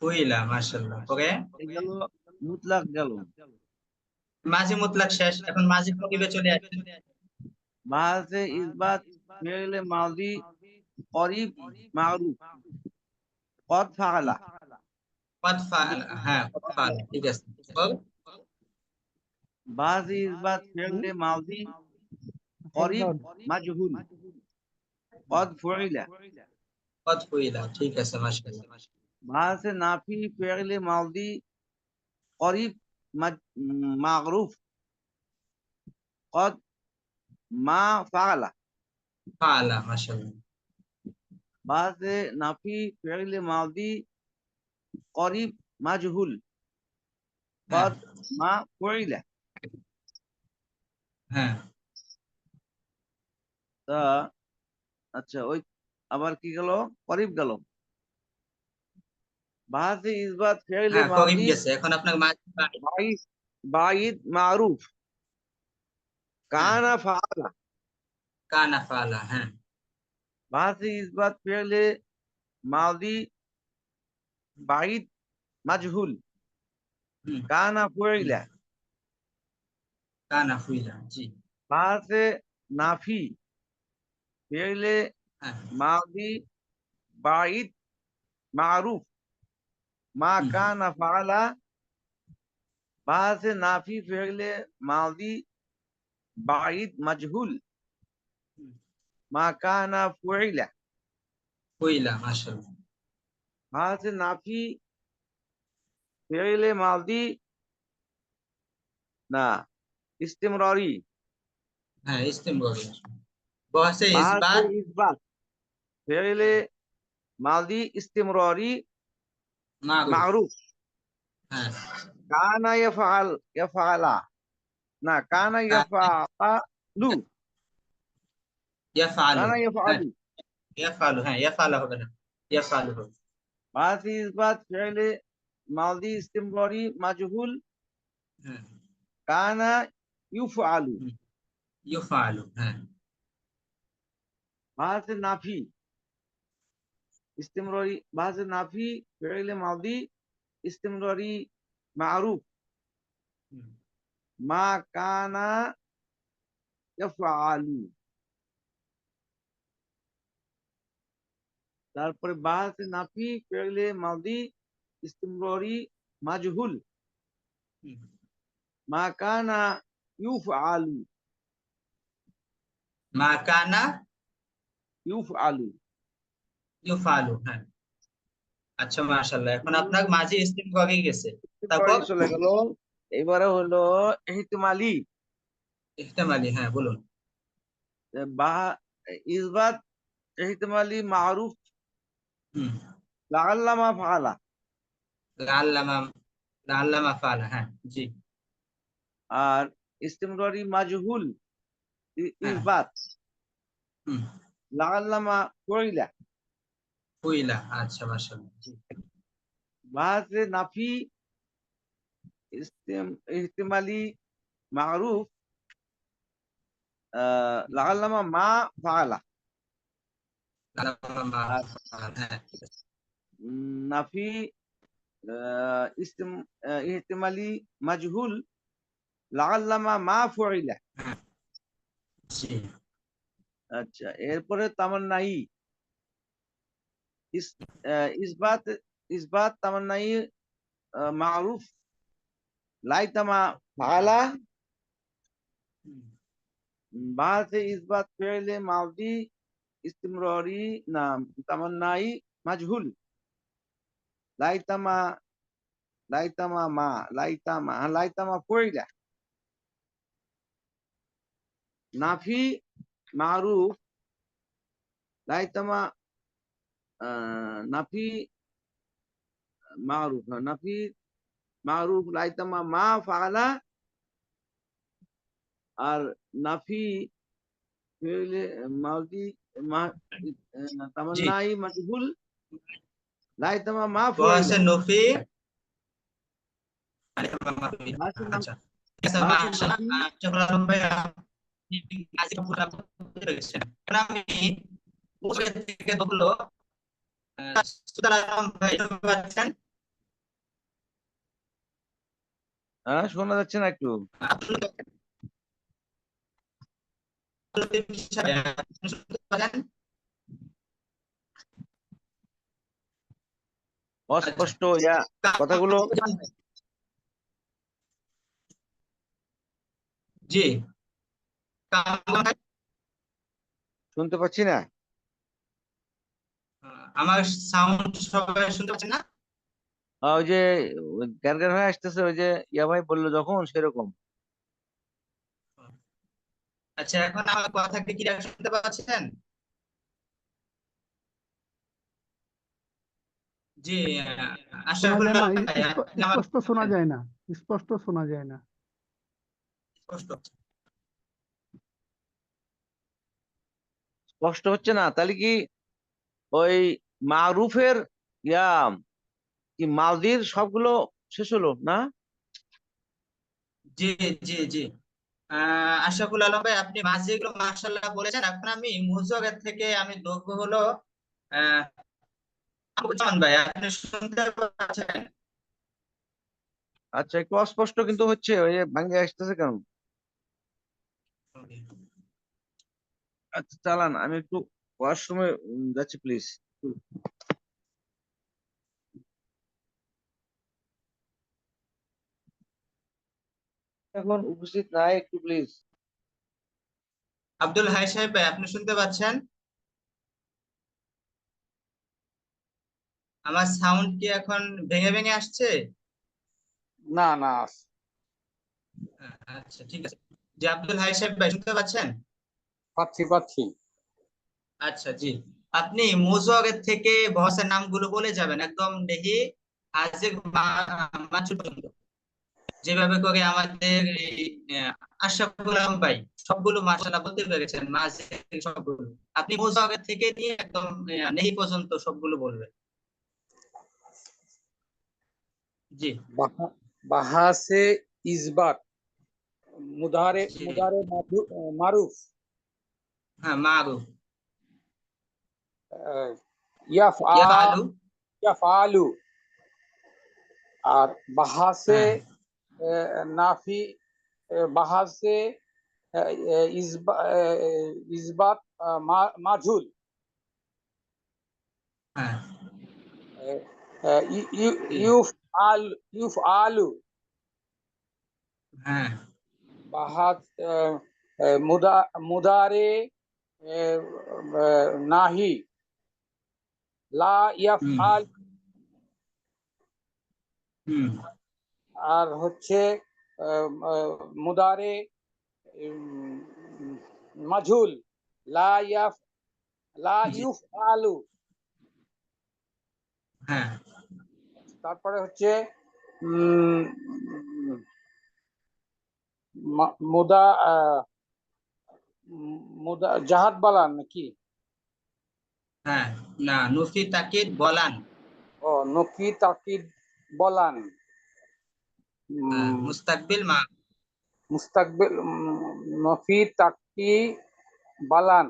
হুইলা, মাশাআল্লাহ, ওকে। গেল মুতলাক গেল মাঝি মুতলাক শেষ, এখন মাঝি ফকিবে চলে আসছেন। বাসে ইসবাত ফি'ল মাদি করিব মারুফ কদ ফাআলা কদ ফাআলা, হ্যাঁ কদ ফাআলা, ঠিক আছে। বল। বাসে ইসবাত ফি'ল মাদি করিব মাজহুল কদ ফুইলা কদ হুইলা, ঠিক আছে, মাশাআল্লাহ। বাসে নাফি ফি'ল মাদি করিব মাগরুফ কদ মা ফাআলা ফাআলা, মাশাআল্লাহ। বাসে নাফি ফি'ল মাদি করিব মাজহুল হ্যাঁ কদ মা ফুইলা। হ্যাঁ তা আচ্ছা ওই আবার কি গেল, করিব গেল। বাহাসি ইসবাত ফেইলে হ্যাঁ করিব মাদি গেছে, এখন আপনার মাঝি বাইদ বাইদ মারুফ হ্যাঁ কানা ফাআলা। কানা ফালা, হ্যাঁ বাহাসি ইসবাত ফেইলে মাদি বাইদ মাজহুল হুম, কানা হুম, ফুইলা। কানা ফুইলা, জি বাহাসে নাফি ফেইলে হ্যাঁ মাদি বাইদ মারুফ মা হুম, কানা ফাআলা। বাহাসে নাফি ফেইলে মাদি বাইদ মাজহুল হুম, মা কানা ফুইলা। ফুইলা, মাশাআল্লাহ, বাহাসে নাফি ফেইলে মাদি না ইস্তিমরারি। হ্যাঁ ইস্তেমররি, বসে বাহাসে ইসবাত ইসবাত ফেইলে মাদি ইস্তিমরারি মারুফ, মারুফ হ্যাঁ কানা ইয়াফআলা না কানা ইয়াফআলু ইয়াফআলু, কানা হ্যাঁ ইয়াফআলু। ইয়াফআলু, হ্যাঁ ইয়াফআলু হবে না, ইয়াফআলু হবে, বাহাসে ইসবাত ফেইলে মাদি ইস্তিমরারি মাজহুল হ্যাঁ কানা ইউফআলু। হুম, ইউফআলু, হ্যাঁ বাহাসে নাফি ইস্তিমরারি বাহাসে নাফি ফেইলে মাদি ইস্তিমরারি মারুফ হুম, মা কানা ইয়াফআলু। তারপরে বাহাসে নাফি ফেইলে মাদি ইস্তিমরারি মাজহুল হুম, মা কানা ইউফআলু মা কানা ইউফআলু। ইউফআলু, হ্যাঁ আচ্ছা মাশাআল্লাহ, এখন আপনার মাঝি ইস্তেমররি গেছে, তারপর ইস্তিমরারি চলে গেল। এবারে হলো ইহতিমালি। ইহতেমালি, হ্যাঁ বলুন, বা ইসবাত ইহতিমালি মারুফ হুম, লাআল্লামা ফাআলা। লাআল্লামা, লাআল্লামা ফালা, হ্যাঁ জি আর ইস্তিমরারি মাজহুল হ্যাঁ ইসবাত হুম, লাআল্লামা ফুইলা। ফুইলা, আচ্ছা মাশাআল্লাহ, জি বাহাসে নাফি ইহতিমালি মারুফ লাআল্লামা মা ফাআলা। লাআল্লামা আর ফালা, হ্যাঁ নাফি ইহতিমালি মাজহুল লাআল্লামা মা ফুইলা। হ্যাঁ, জি আচ্ছা এরপরে তামান্নাই ইসবাত ইসবাত তামান্নাই মারুফ লাইতামা ফাআলা। হুম, বাহাসে ইসবাত ফেইলে মাদি ইস্তিমরারি না তামান্নাই মাজহুল লাইতামা লাইতামা মা লাইতামা ফুইলা। নাফি মারুফ লাইতামা নাফি মারুফ নাফি মারুফ লাইতামা মা ফাআলা। আর নাফি ফেইলে মাদি জি তামান্নাই মাজহুল লাইতামা মা বসে ফুইলা। নফি, বাহাসে আচ্ছা আচ্ছা বাহাসে নাফি মাশাআল্লাহ, আচ্ছা বলরাম ভাই আপনি কাজটা পুরো বুঝে গেছেন, এখন আমি উপরে থেকে বললো সুতরাং ভাই শুনতে পাচ্ছেন, হ্যাঁ শোনা যাচ্ছে না একটু। আপনি শুনতে পাচ্ছেন, আচ্ছা অস্পষ্ট কথাগুলো। জি শুনতে পাচ্ছি না। আমার সাউন্ড সবাই শুনতে পাচ্ছেন না? ওই যে গ্যার গ্যার হয়ে আসতেছে, ওই যে ইয়া ভাই বললো যখন সেরকম। আচ্ছা এখন আমার কথা কি ক্লিয়ার শুনতে পাচ্ছেন? জি শোনা আশরাফুল যায় না, আলম ভাই আপনি আমার স্পষ্ট শোনা যায় না, স্পষ্ট শোনা যায় না। স্পষ্ট কষ্ট হচ্ছে না, তাহলে কি ওই মারুফের ইয়া কি মালদির সবগুলো শেষ হলো না? জি জি জি আশরাফুল আলম ভাই আপনি মাঝে যেগুলো মাশাআল্লাহ বলেছেন, এখন আমি মুজগের থেকে আমি দেখবো হলো আহ আবুজান ভাই আপনি শুনতে পাচ্ছেন? আচ্ছা, একটু অস্পষ্ট কিন্তু হচ্ছে, ওই যে ভাঙ্গে আসতেছে কেন? আচ্ছা চালান, আমি একটু ওয়াশরুমে যাচ্ছি প্লিজ। এখন উপস্থিত নাই, একটু প্লিজ। আব্দুল হাই সাহেব ভাই আপনি শুনতে পাচ্ছেন? আমার সাউন্ড কি এখন ভেঙে ভেঙে আসছে? না না, আচ্ছা ঠিক আছে। জি আব্দুল হাই সাহেব ভাই শুনতে পাচ্ছেন? পাচ্ছি পাচ্ছি। আচ্ছা জি, আপনি মুজগের থেকে বসের নামগুলো বলে যাবেন একদম দেখি হাজির মাছুর পর্যন্ত, যেভাবে করে আমাদের এই আশরাফুল আলম ভাই সবগুলো মাশাআল্লাহ বলতে পেরেছেন মাঝে সবগুলো। আপনি মুজগের থেকে নিয়ে একদম নেহি পর্যন্ত সবগুলো বলবেন। জি বাহাসে ইসবাত, মুদারে জি মুদারে মারুফ, হ্যাঁ মারুফ, ইয়াফআ ইয়াফআলু, ইয়াফআলু। আর বাহাসে হ্যাঁ নাফি, বাহাসে ইসবাত মাজহুল, হ্যাঁ জি ইউফআলু। হ্যাঁ বাহাত মুদারে নাহি, লা হুম ইয়াফআল। হুম আর হচ্ছে মুদারে উম, মাজহুল, লা জি ইউফআলু। হ্যাঁ তারপরে হচ্ছে উম, মুদা মুদা জাহাদ বালান নাকি? হ্যাঁ না নফি তাকিদ বলান, ও নকি তাকিদ বলান। মুস্তাকবিল মা, মুস্তাকবিল নফি তাকি বালান।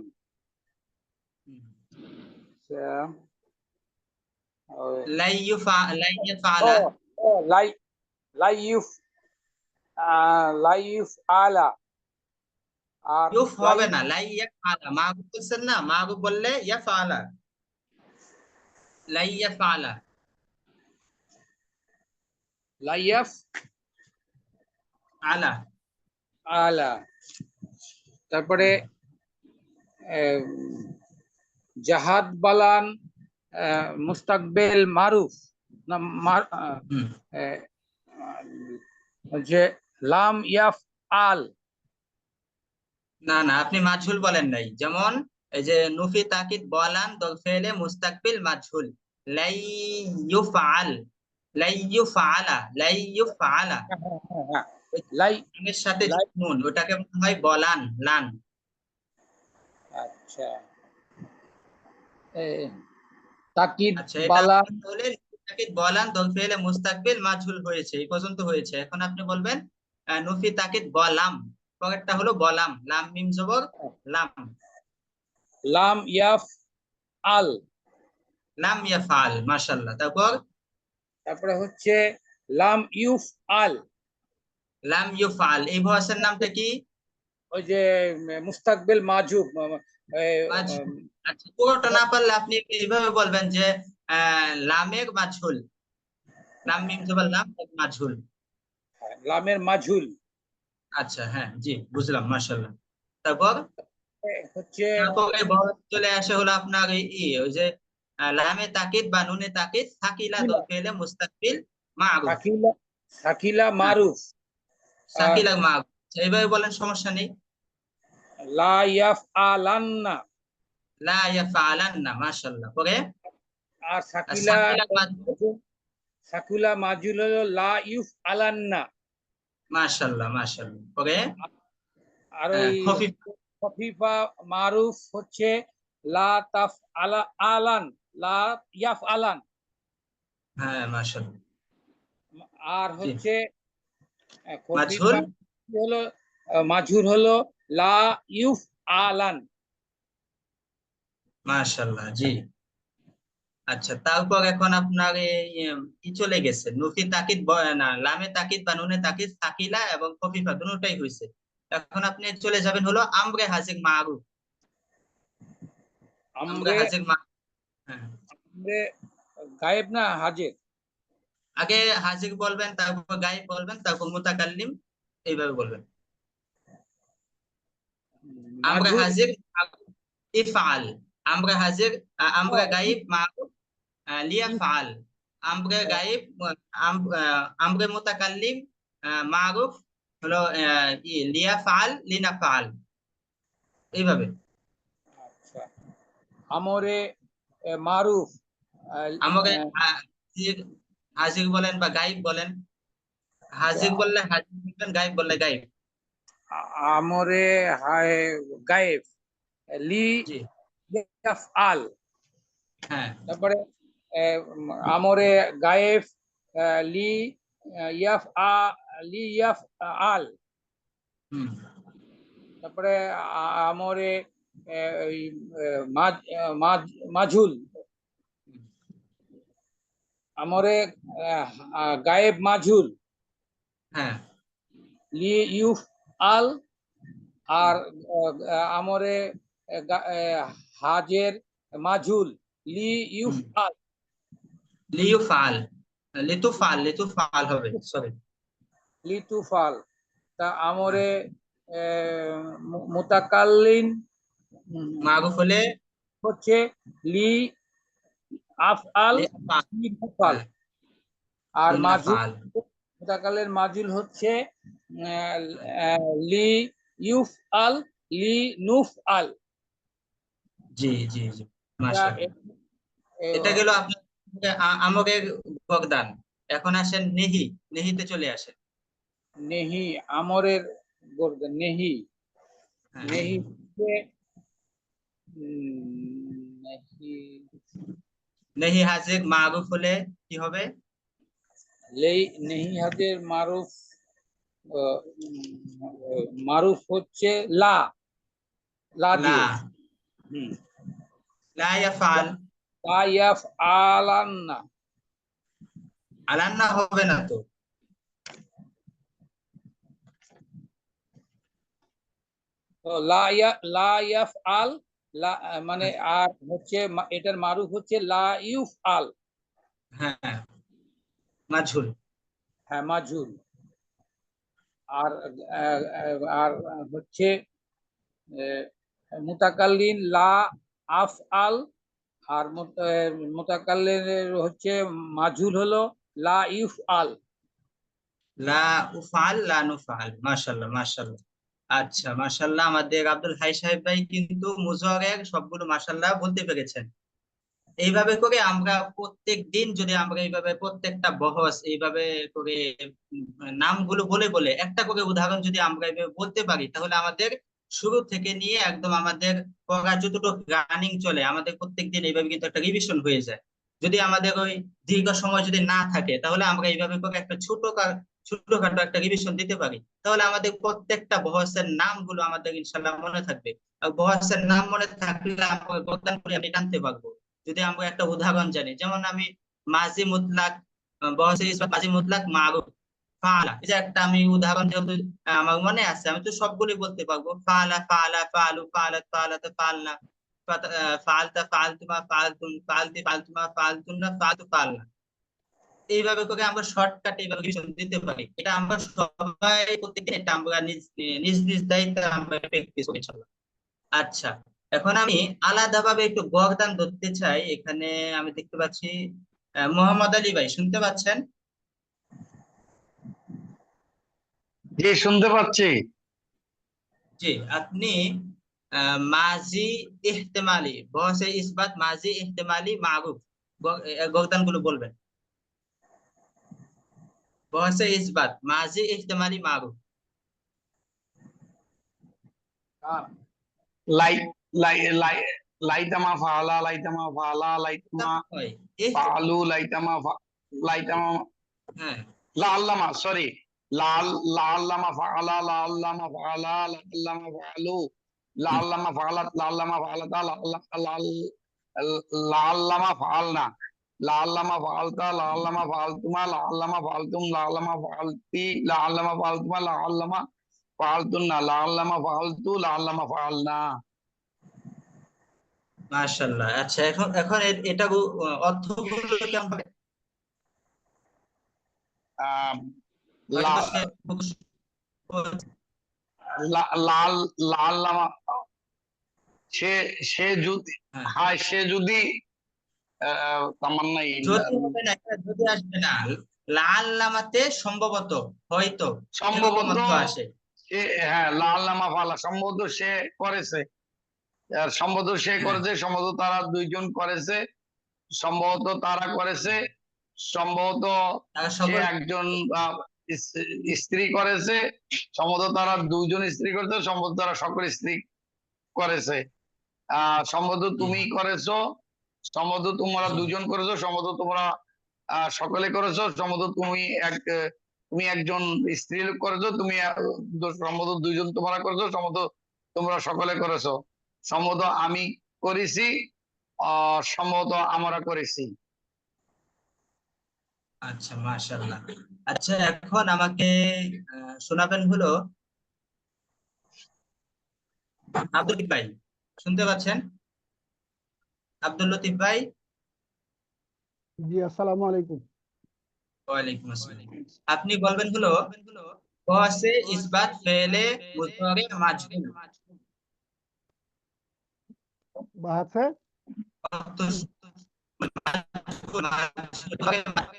লাইয়াফআলা, ও লাইফ লাইফ আলা। আর ইউফ হবে না, লাইয়াফআলা মাগরুব বলছেন না, মাগরুব বললে ইয়াফআলা, লাইয়াফআলা লাইফ আলা। আলা। তারপরে জাহাদ বালান মুস্তাকবেল মারুফ না হুম যে লাম ইয়াফ আল। না না আপনি মাজহুল বলেন নাই, যেমন এই যে নফি তাকিদ বলান দল ফেলে মুস্তাকবিল মাজহুল, লাই ইউফআল, লাই ইউফআলা, লাই ইউফআলা, ওই লাই লামের সাথে যে লাই নুন ওটাকে বলা হয় বলান, লান। আচ্ছা, তাকিদ আচ্ছা এটা বালান। তাহলে তাকিদ বলান দল ফেলে মুস্তাকবিল মাজহুল হয়েছে, এই পর্যন্ত হয়েছে। এখন আপনি বলবেন নফি তাকিদ বলাম, পরেরটা হলো বলাম, লাম মিম জবর লাম, লাম ইয়াফ আল। লাম ইয়াফআল মাশাআল্লাহ। তারপর তারপরে হচ্ছে লাম ইউফ আল, লাম ইউফআল, এই ভয়েসের নামটা কি? ওই যে মুস্তাকবিল মাজুব। আচ্ছা পুরোটা না পারলে আপনি এইভাবে বলবেন যে লামের মাজহুল, লাম মিম জবর লাম মাজহুল। লামের মাজহুল। আচ্ছা হ্যাঁ জি বুঝলাম মাশাআল্লাহ। তারপর হচ্ছে তারপরে ভয়েস চলে আসে হলো আপনার ওই যে লামে তাকিদ বা নুনে তাকিদ সাকিলা দল ফেলে মুস্তাকবিল মারুফ, শাকিলা, শাকিলা হ্যাঁ মারুফ। আর সাকিলা মারুফ, এইভাবে বলেন সমস্যা নেই। লা ইয়াফ আলান্না। লা ইয়াফআলান্না মাশাআল্লাহ। পরে আর সাকিলা সাকিলা মাজুল। সাকুলা মাজুল হলো লা ইউফ আলান্না। মাশাআল্লাহ মাশাআল্লাহ। পরে আর ওই খফিফা। খফিফা মারুফ হচ্ছে লা তাফ আলা আলান, লা ইয়াফ আলান। হ্যাঁ মাশাআল্লাহ। আর জি। হচ্ছে মাজহুল খফিফা হলো মাজহুর হলো লা ইউফ আলান। মাশাআল্লাহ। জি। আচ্ছা, তারপর এখন আপনার কি চলে গেছে, নুফি তাকিদ না লামে তাকিদ বা নুনে তাকিদ, সাকিলা এবং খফিফা দুটোটাই হয়েছে। এখন আপনি চলে যাবেন হলো আমরে হাজির মারুফ। আমরে আমরে হাজির মারুফ। হ্যাঁ, আমরে গায়েব না হাজির? আগে হাজির বলবেন, তারপর গায়েব বলবেন, তারপর মুতাকাল্লিম, এইভাবে বলবেন। আমরে মাজহুর হাজির ইফআল, আমরে হাজির আমরে গায়েব মারুফ লিয়াফআল, আমরে গায়েব আমরে মুতাকাল্লিম মারুফ হলো লিয়াফআল লিনাফআল, এইভাবে। আচ্ছা, আমরে মারুফ আমাকে হাজির হাজির বলেন বা গায়েব বলেন। হাজির বললে হাজির বলবেন, গায়েব বললে গায়েব। আমরে গায়েব লি জি। ইয়াফআল। হ্যাঁ তারপরে আমরে গায়েব লি ইয়াফআল। হুম তারপরে আমরে ওই, মাজহুল, আমরে গায়েব মাজহুল হ্যাঁ লি ইউফ আল। আর আমরে হাজের মাজহুল লি ইউফ আল। লিউফআল, লিতুফআল হবে, সরি। লিতুফাল। তা আমরে মুতাকাল্লিন মারুফ হলে হচ্ছে লি আফআল লিআফআল, লিনুফাল। আর মাজুল, লিনাফআল। মুতাকাল্লিন মাজুল হচ্ছে লি ইউফআল লি নুফআল। জি জি জি, মাশাআল্লাহ। এটা এ- গেল আপনার আমরের বগদান। এখন আসেন নেহি, নেহিতে চলে আসেন। নেহি, আমরের নেহি, হ্যাঁ। নেহি হচ্ছে নেহি, নেহি হাজির মারুফ হলে কি হবে? নেহি হাতের মারুফ, মারুফ হচ্ছে লা, লা লা, দিয়ে। হুম, লা ইয়াফআল, লা ইয়াফআলান্না। আলান্না হবে না তো। তো লা ইয়াফআল, লা মানে, আর হচ্ছে এটার মারুফ হচ্ছে লা ইউফআল। হ্যাঁ, মাজহুল। হ্যাঁ, মাজহুল। আর আর হচ্ছে মুতাকাল্লিন লা আফআল। আর মুতাকাল্লিনের হচ্ছে মাজহুল হলো লা ইউফআল। লা উফআল লা নুফআল। মাশাআল্লাহ মাশাআল্লাহ। আচ্ছা, মাশাআল্লাহ, আমাদের আব্দুল হাই সাহেব ভাই কিন্তু মুজাওয়ারের সবগুলো মাশাআল্লাহ বলতে পেরেছেন। এইভাবে করে আমরা প্রত্যেক দিন যদি আমরা এইভাবে প্রত্যেকটা বহস এইভাবে করে নামগুলো বলে বলে একটা করে উদাহরণ যদি আমরা এইভাবে বলতে পারি, তাহলে আমাদের শুরু থেকে নিয়ে একদম আমাদের পড়া যতটুকু রানিং চলে, আমাদের প্রত্যেক দিন এইভাবে কিন্তু একটা রিভিশন হয়ে যায়। যদি আমাদের ওই দীর্ঘ সময় যদি না থাকে, তাহলে আমরা এইভাবে করে একটা ছোটখাটো একটা রিভিশন দিতে পারি, তাহলে আমাদের প্রত্যেকটা বহসের নামগুলো আমাদের ইনশাল্লাহ মনে থাকবে। আর বহসের নাম মনে থাকলে আমরা গর্দান করে আমি টানতে পারবো। যদি আমরা একটা উদাহরণ জানি, যেমন আমি মাজি মুতলাক, বহসে ইসবাত মাজি মুতলাক মারুফ ফাআলা, এটা একটা আমি উদাহরণ যেহেতু আমার মনে আছে, আমি তো সবগুলোই বলতে পারবো। ফাআলা ফাআলা ফাআলু ফাআলাত ফাআলাত ফাআলনা ফাআলতা ফাআলতুমা ফাআলতুম ফাআলতি ফাআলতুমা ফাআলতুন্না ফাআলতু ফাআলনা। এইভাবে করে আমরা শর্টকাটে এইভাবে রিভিশন দিতে পারি। এটা আমরা সবাই প্রত্যেকদিন এটা আমরা নিজ নিজ নিজ দায়িত্বে আমরা প্র্যাকটিস করি ইনশাআল্লাহ। আচ্ছা, এখন আমি আলাদাভাবে একটু গর্দান ধরতে চাই। এখানে আমি দেখতে পাচ্ছি মোহাম্মদ আলী ভাই, শুনতে পাচ্ছেন? জি, শুনতে পাচ্ছি। জি, আপনি মাজি ইহতেমালি, বহসে ইসবাত মাজি ইহতেমালি মারুফ, গগদান গুলো বলবেন। বহসে ইসবাত মাজি ইহতিমালি মারুফ। লাই লাই লাই লাইতামা ফাআলা লাইতামা ফাআলা লাইতামা হয় ফাআলু লাইতামা লাইতামা হ্যাঁ লাআল্লামা সরি লাআল্লামা ফাআলা লাআল্লামা ফাআলা লাআল্লামা ফাআলু লাআল্লামা ফাআলাত লাআল্লামা ফাআলাতা লাআল্লামা ফাআলনা লাআল্লামা ফাআলতা লাআল্লামা ফাআলতুমা লাআল্লামা ফাআলতুম লাআল্লামা ফাআলতি লাআল্লামা ফাআলতুমা লাআল্লামা ফাআলতুন্না লাআল্লামা ফাআলতু লাআল্লামা ফাআলনা। মাশাআল্লাহ। আচ্ছা এখন এটা অর্থগুলো কেমন হবে? আহ, হয়তো লা- সে মুখস্থ লাল লাল্লামা সে সে যদি হ্যাঁ। হ্যাঁ সে যদি তামান্নাই যদি হবে না, এটা যদি আসবে না, লাআল্লামাতে সম্ভবত হয়তো সম্ভবত এরকম অর্থ আসে। সে হ্যাঁ লাল্লামা ফালা সম্ভবত সে করেছে আর সম্ভবত সে হ্যাঁ। করেছে সম্ভবত তারা দুইজন করেছে সম্ভবত তারা করেছে সম্ভবত তারা সে সকল একজন স্ত্রী করেছে সম্ভবত তারা দুইজন স্ত্রী করেছে সম্ভবত তারা সকল স্ত্রী করেছে সম্ভবত তুমি করেছো সম্ভবত তোমরা দুজন করেছো সম্ভবত তোমরা সকলে করেছো সম্ভবত তুমি একজন স্ত্রী লোক করেছো তুমি সম্ভবত দুইজন তোমরা করেছো সম্ভবত তোমরা সকলে করেছো সম্ভবত আমি করেছি সম্ভবত আমরা করেছি। আচ্ছা মাশাআল্লাহ। আচ্ছা এখন আমাকে শোনাবেন হলো আব্দুল লতিফ ভাই, শুনতে পাচ্ছেন? আব্দুল লতিফ ভাই। জি, আসসালামু আলাইকুম। ওয়ালাইকুম আসসালাম। আপনি বলবেন হলো বহসে ইসবাত ফেলে মুজহারে মাজহুল। বাহাসে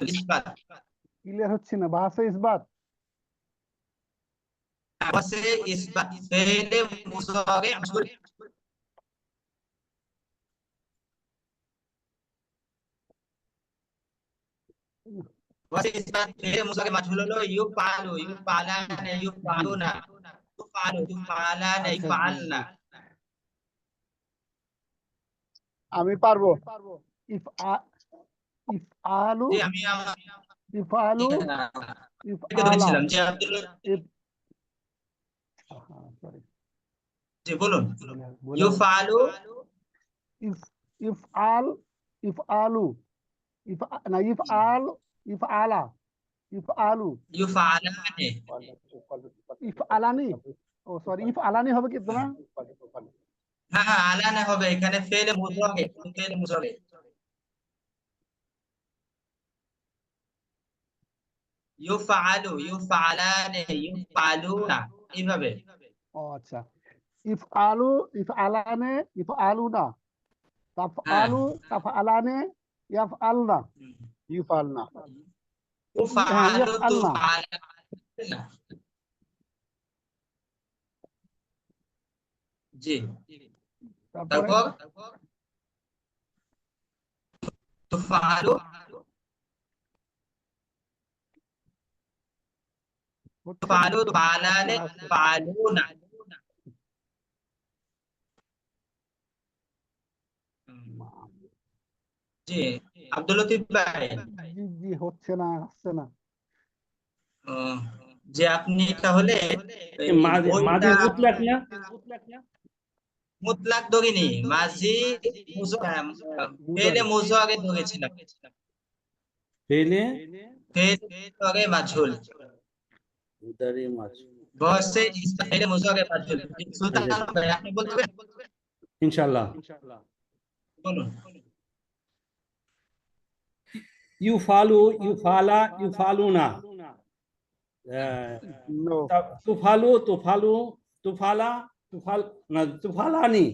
ইসবাত ক্লিয়ার হচ্ছে না। বাহাসে ইসবাত বহসে ইসবাত ফেলে মুজহারে মাজহুল। বহসে ইসবাত ফেলে মুজহারে মাজহুল হলো ইউফআলু ইউফআলানা ইউফআলুনা ইউফআলু ইউফআলানা ইউফআলনা। আমি পারবো। ইফ ইফআলু জি আমি ইফআলু এটা ইফআলা ধরেছিলাম যে আব্দুল সরি জি বলুন। বলেন। ইউফআলু ইফআল ইফআলু না ইফআল ইফআলা ইফআলু ইউফআলানে ইফআলানি ও সরি ইফআলানি হবে কিন্তু না। হ্যাঁ হ্যাঁ আলানে হবে এখানে ফেলে মুজহারে ফেলে মুজহারে ইউফআলু ইউফআলানে ইউফআলুনা এইভাবে। ও আচ্ছা। ইফআলু ইফআলানে ইফআলুনা তাফআলু তাফআলানে ইয়াফআলনা ইফআলনা তুফআলু ইয়াফআলনা। তুফআলানা। জি তারপরে তারপর তুফআলু তুফআলু তুফআলানে তুফআলুনা। জি আব্দুল লতিফ ভাই। জি জি হচ্ছে না, আসছে না। ও, যে আপনি তাহলে এই মাঝি বইটা মুতলাক না মুতলাক দগিনি মাঝি ফেলে মুজহারে ধরেছিলাম পেলে ফেলে মাজহুল উদারি মাছ বহসে ইসবাত মুজহারে মাজহুল। সুলতান ভাই আপনি বলবেন? ইনশাআল্লাহ। বলুন। ইউফালু ইউফালা ইউফালুনা নো তুফালু তুফালু তুফালা তুফাল না তুফালানি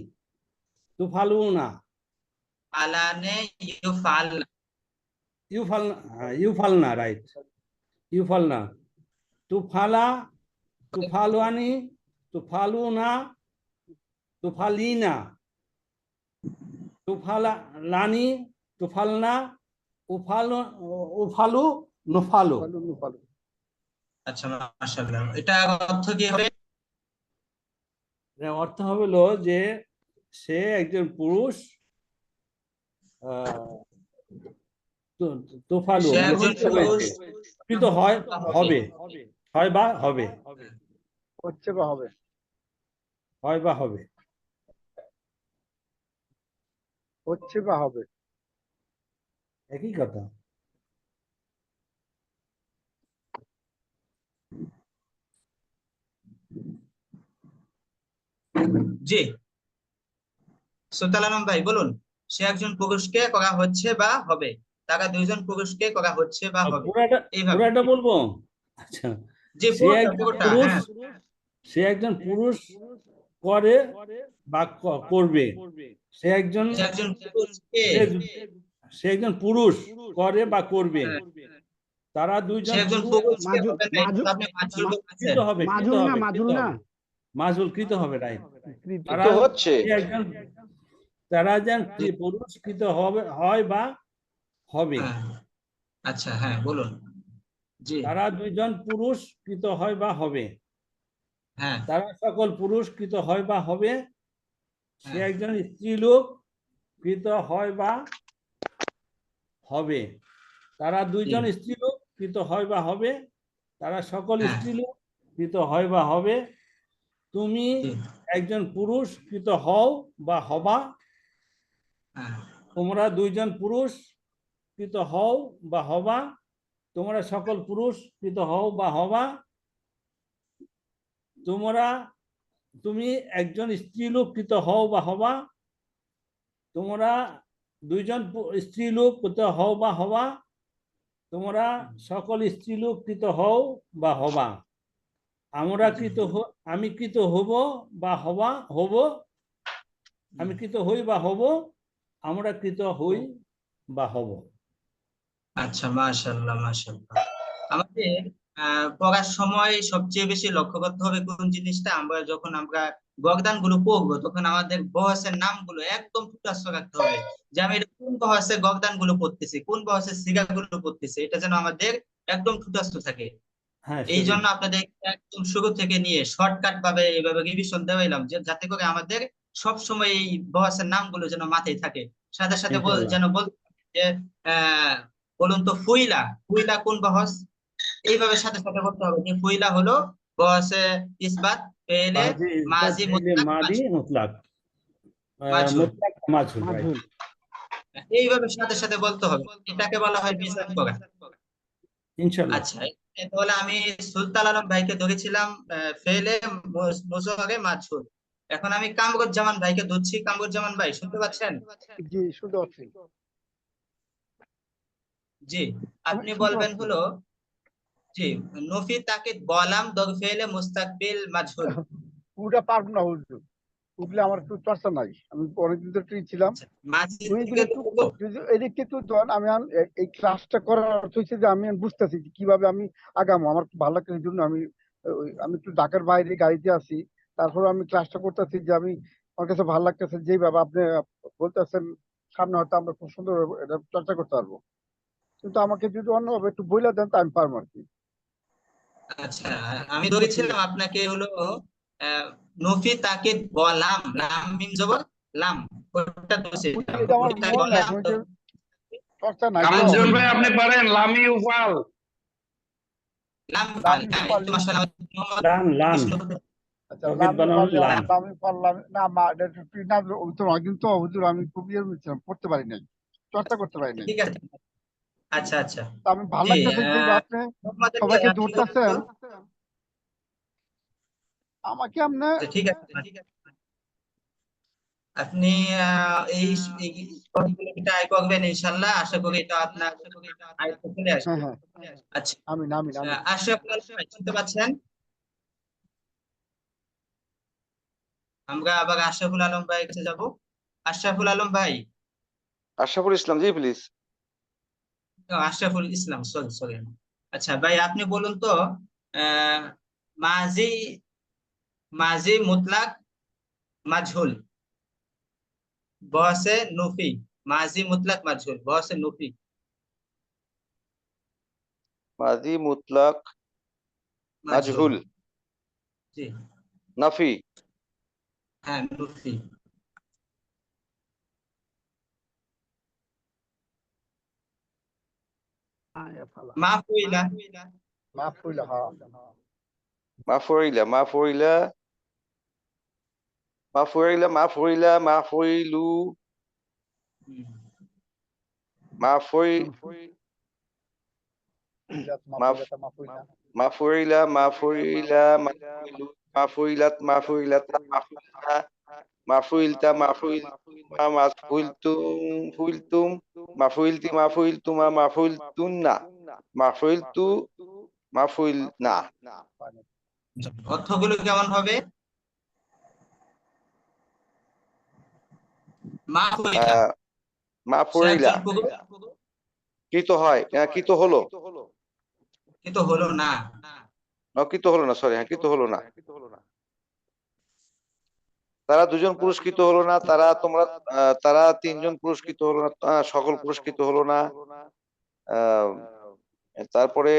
তুফালুনা আলানে ইউফআল ইউফালনা রাইট ইউফালনা তুফালা তুফালুয়ানি তুফালুনা তুফালিনা তুফালা লানি তুফালনা উফালু উফালু নুফালু। আচ্ছা মাশাআল্লাহ, এটা অর্থ কি হবে? এর অর্থ হলো যে সে একজন পুরুষ, তোফালু সে মানে একজন কৃত পুরুষ হয়েছে, কৃত হয়, হবে, হয় বা হবে, হচ্ছে বা হবে, হয় বা হবে। হচ্ছে বা হবে। একই কথা। জি, সুলতান আলম ভাই বলুন। সে একজন পুরুষকে করা হচ্ছে বা হবে, তারা দুইজন পুরুষকে করা হচ্ছে বা হবে, পুরাটা এইভাবে। পুরাটা বলবো। আচ্ছা, জি, সে পুরোটা একজন পুরোটা, পুরুষ, হ্যাঁ। সে একজন পুরুষ করে বা করবে, সে একজন সে একজন পুরুষকে, সে সে একজন পুরুষ করে বা করবে, হ্যাঁ, তারা সে দুইজন একজন পুরুষ পুরুষকে মাজুল হবে না, এটা তো আপনি মাজহুল বলতেছেন। কৃত হবে, কৃত মাজুল না, হবে, মাজুল কৃত না, হবে, মাজুল কৃত হবে, রাইট। কৃত। তারা হচ্ছে। সে একজন, তারা যেন পুরস্কৃত হবে, হয় বা হবে, হ্যাঁ, আচ্ছা, হ্যাঁ বলুন। জি, তারা দুইজন পুরস্কৃত হয় বা হবে, হ্যাঁ, তারা সকল পুরস্কৃত হয় বা হবে, সে হ্যাঁ, একজন স্ত্রীলোক কৃত হয় বা হবে, তারা জি, দুইজন স্ত্রীলোক কৃত হয় বা হবে, তারা সকল হ্যাঁ, স্ত্রীলোক কৃত হয় বা হবে, তুমি জি, একজন পুরুষ কৃত হও বা হবা, হ্যাঁ, তোমরা দুইজন পুরুষ কৃত হও বা হবা, তোমরা সকল পুরুষ কৃত হও বা হবা, তোমরা তুমি একজন স্ত্রীলোক কৃত হও বা হবা, তোমরা দুইজন স্ত্রীলোক কৃত হও বা হবা, তোমরা সকল স্ত্রীলোক কৃত হও বা হবা, আমরা কৃত আমি কৃত হব বা হবা হব, আমি কৃত হই বা হব, আমরা কৃত হই বা হব। আচ্ছা, মাশাআল্লাহ মাশাআল্লাহ। আমাদের পড়ার সময় সবচেয়ে বেশি লক্ষ্য করতে হবে কোন জিনিসটা, আমরা যখন গর্দান গুলো পড়বো তখন আমাদের বহসের নামগুলো একদম টুটাস্ত রাখতে হবে, যে আমি এটা কোন বহসে গর্দান গুলো পড়তেছি, কোন বহসে সিগা গুলো পড়তেছি, এটা যেন আমাদের একদম টুটাস্ত থাকে। হ্যাঁ, এই সঠিক। জন্য আপনাদের একদম শুরু থেকে নিয়ে শর্টকাট ভাবে এইভাবে রিভিশন দেওয়াইলাম, যে যাতে করে আমাদের সব সময় এই বহসের নামগুলো যেন মাথায় থাকে। সাথে সাথে ইনশাল্লাহ। যেন বলতে পারি যে আহ বলুন তো, ফুইলা ফুইলা কোন বহস, এইভাবে সাথে সাথে করতে হবে যে ফুইলা হলো বহসে ইসবাত, পেলে মাঝি ইসবাত, মাজি ফেলে মুতলাক মাদি মাজহুল। মুতলাক, মাজহুল। মুতলাক মাঝুল, রাইট। মাজুল। এইভাবে সাথে সাথে বলতে হবে, এটাকে বলা হয় মিজান করা। ইনশাল্লাহ। আচ্ছা, তাহলে আমি সুলতান আলম ভাইকে ধরেছিলাম ফেলে মুজহারে মাজহুল। এখন আমি কামরুজ্জামান ভাইকে ধরছি। কামরুজ্জামান ভাই শুনতে পাচ্ছেন? জি, শুনতে পাচ্ছি। জি, আমি আপনি শুনতে বলবেন পাচ্ছি। হলো, জি, নফি তাকিদ বলাম দগ ফেলে মুস্তাকবিল মাজহুল। পুরোটা পারবো না হুজুর, উঠলে আমার একটু চর্চা নাই, আমি অনেকদিন ধরে ট্রেন ছিলাম। আচ্ছা, মাঝি তুমি থেকে একটু ধরবো। এদিকে একটু ধর, আমি এই ক্লাসটা করার অর্থ হচ্ছে যে আমি বুঝতেছি যে কিভাবে আমি আগামো, আমার খুব ভালো লাগছে এই জন্য আমি একটু ঢাকার বাইরে গাড়িতে আছি, তারপর আমি ক্লাসটা করতেছি, যে আমার কাছে ভালো লাগতেছে যেভাবে আপনি বলতেছেন, সামনে হয়তো আমরা খুব সুন্দর এটা চর্চা করতে পারবো, কিন্তু আমাকে যদি অন্যভাবে একটু বইলা দেন তা আমি পারবো আর কি। আচ্ছা, আমি ধরেছিলাম আপনাকে হলো আহ, নফি তাকিদ বলাম, লাম মিম জবর লাম, ওটা ধরেছিলাম। এটা আমার নফি তাকিদ মনে নাই বলাম এখন, ওই যে চর্চা নাই তো। কামরুজ্জামান ভাই আপনি পারেন লামি উফাল। লাম ফাল, লামি হ্যাঁ, একটু পারলি, মাশাআল্লাহ মোহাম্মদ লান লান বিষ্ণু। আচ্ছা তৌকিদ লামি বানান পারলি, লান। লামি পারলাম না, মা এটা একটু না তো নয়, কিন্তু হুজুর আমি খুব ইয়ে হয়েছিলাম, পড়তে পারি নাই, চর্চা করতে পারি নাই। ঠিক আছে, আচ্ছা আচ্ছা। তা আমি ভালো জি, লাগতেছে যে আপনি মোহাম্মদ সবাইকে কি বলুন ধরতেছেন, তো? আমাকে আপনি আচ্ছা, ঠিক আছে, আপনি এই ট্রাই করবেন, ইনশাল্লাহ আশা করি এটা আপনার আয়ত্তে চলে হ্যাঁ আসবে। হ্যাঁ, আচ্ছা, আমিন আমিন আমিন। আশরাফুল আলম ভাই শুনতে পাচ্ছেন? আমরা আবার আশরাফুল আলম ভাই কাছে যাব। আশরাফুল আলম ভাই, Ashraful Islam, ji please. Ashraful Islam, sorry sorry. আচ্ছা ভাই, আপনি বলুন তো, আহ মাজি মাজি মুতলাক মাজহুল বহসে নফি, মাজি মুতলাক মাজহুল বহসে নফি। মাদি মুতলাক মাজহুল জি নাফি হ্যাঁ নুফি ইয়াফালা মাফুইলা মাফুইলা, হ্যাঁ। মাফুইলা মাফুইলা মাফুইলা মাফুইলা মাফুইলু মাফুই মাফুইলাতা, মাফুইলা। মাফুইলা মাফুইলা মাফুইলু মাফুইলাত মাফুইলাতা মাফুইলা মাফুইলতা মাফুইলতুমা মাফুইলতুম ফুইলতুম মাফুইলতি মাফুইলতুমা মাফুইলতুন্না মাফুইলতু মাফুইলনা। অর্থগুলো কেমন হবে? মাফুইলা সে মাফুইলা একজন পুরুষ কি তো হয় কি তো হলো কিন্তু হলো না। কি তো হলো না, সরি, হ্যাঁ কি তো হলো না, তারা দুজন পুরস্কৃত হলো না, তারা তিনজন পুরস্কৃত হলো না, সকল পুরস্কৃত হলো না। তারপরে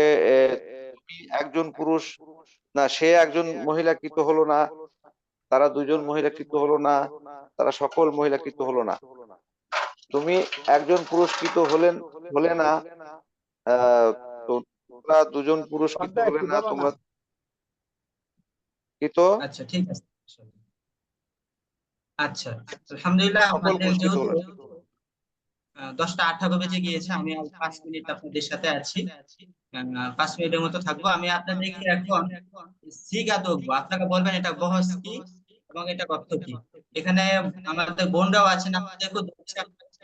তুমি একজন পুরুষ না, সে একজন মহিলাকৃত হলো না, তারা দুজন মহিলাকৃত হলো না, তারা সকল মহিলাকৃত হলো না। তুমি একজন পুরস্কৃত হলে না, তোমরা দুজন পুরস্কৃত হলে না, তোমরা কৃত আচ্ছা ঠিক আছে। আচ্ছা আলহামদুলিল্লাহ, সকল আমাদের পুরস্কৃত যেহেতু হলো। 10টা 18 বেজে গিয়েছে, আমি আর 5 মিনিট আপনাদের সাথে আছি, 5 মিনিটের মতো থাকবো। আমি আপনাদেরকে এখন সিগা দেবো, আপনারা বলবেন এটা বহস কি এবং এটা অর্থ কি। এখানে আমাদের বোনরাও আছেন, আপনাদেরকেও